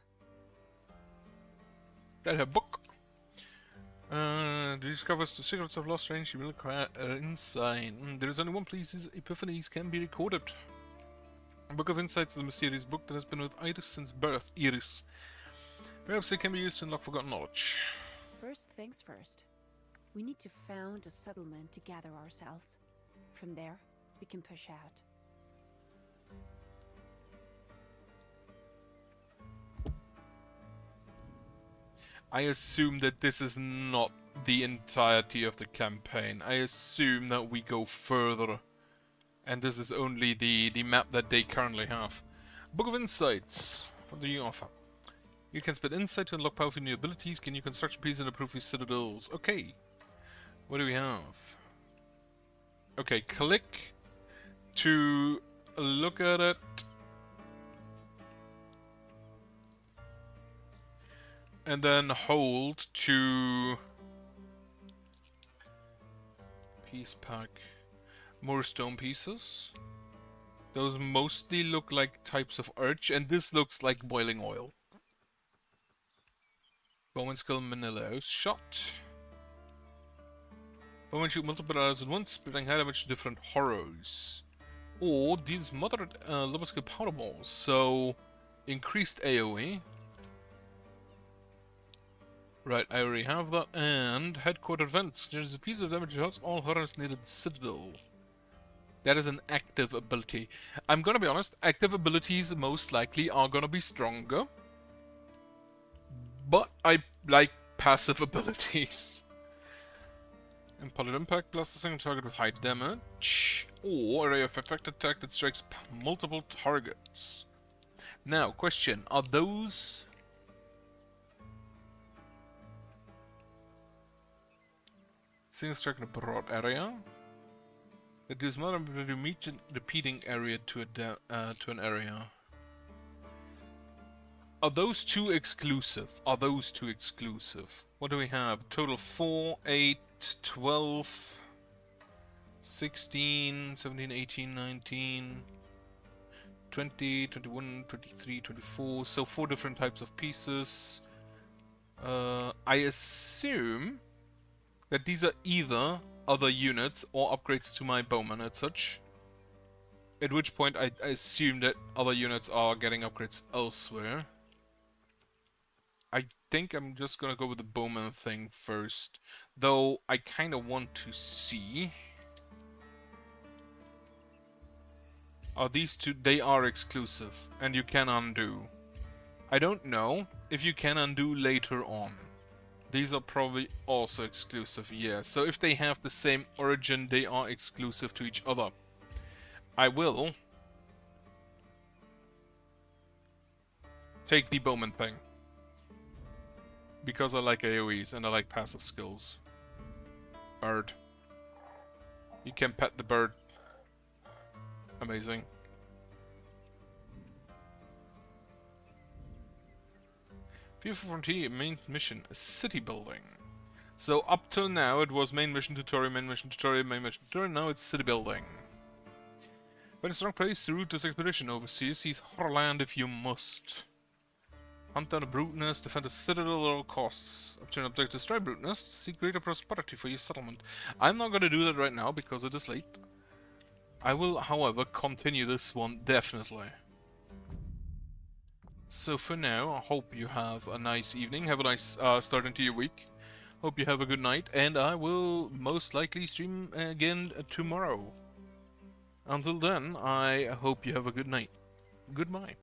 That a book. To discover the secrets of Lost Range, you will require insight. There is only one place these epiphanies can be recorded. A Book of Insights is a mysterious book that has been with Iris since birth. Iris. Perhaps it can be used to unlock forgotten knowledge. First things first. We need to found a settlement to gather ourselves. From there, we can push out. I assume that this is not the entirety of the campaign. I assume that we go further. And this is only the map that they currently have. Book of Insights. What do you offer? You can spend insight to unlock powerful new abilities, gain new construction pieces, and improve your citadels. Okay. What do we have? Okay, click to look at it. And then hold to piece pack. More stone pieces. Those mostly look like types of arch, and this looks like boiling oil. Bowman skill Menelaus shot. Bowman shoot multiple arrows at once, spreading high damage to different horrors. Or deals moderate level skill powder balls, so increased AoE. Right, I already have that. And headquarter vents. There's a piece of damage that hurts all horrors needed citadel. That is an active ability. I'm gonna be honest, active abilities most likely are gonna be stronger. But I like passive abilities. Impulse impact blasts a single target with high damage. Or area of effect attack that strikes multiple targets. Now, question, are those... Single strike in a broad area. It gives more than a repeating area to an area. Are those two exclusive? Are those two exclusive? What do we have? Total 4, 8, 12, 16, 17, 18, 19, 20, 21, 23, 24. So 4 different types of pieces. I assume that these are either other units or upgrades to my bowman and such. At which point I assume that other units are getting upgrades elsewhere. I think I'm just gonna go with the bowman thing first. Though I kinda want to see. Are these two? They are exclusive. And you can undo. I don't know if you can undo later on. These are probably also exclusive, yeah. So if they have the same origin, they are exclusive to each other. I will take the bowman thing. Because I like AoEs and I like passive skills. Bird. You can pet the bird. Amazing. Beautiful Frontier, main mission, city building. So up till now it was main mission tutorial, main mission tutorial, main mission tutorial, now it's city building. Find a strong place to route this expedition overseas, seize Horrorland if you must. Hunt down a brute nest, defend a citadel at all costs. Obtain objective, destroy brute nest, seek greater prosperity for your settlement. I'm not gonna do that right now because it is late. I will, however, continue this one definitely. So for now, I hope you have a nice evening, have a nice start into your week. Hope you have a good night, and I will most likely stream again tomorrow. Until then, I hope you have a good night. Goodbye.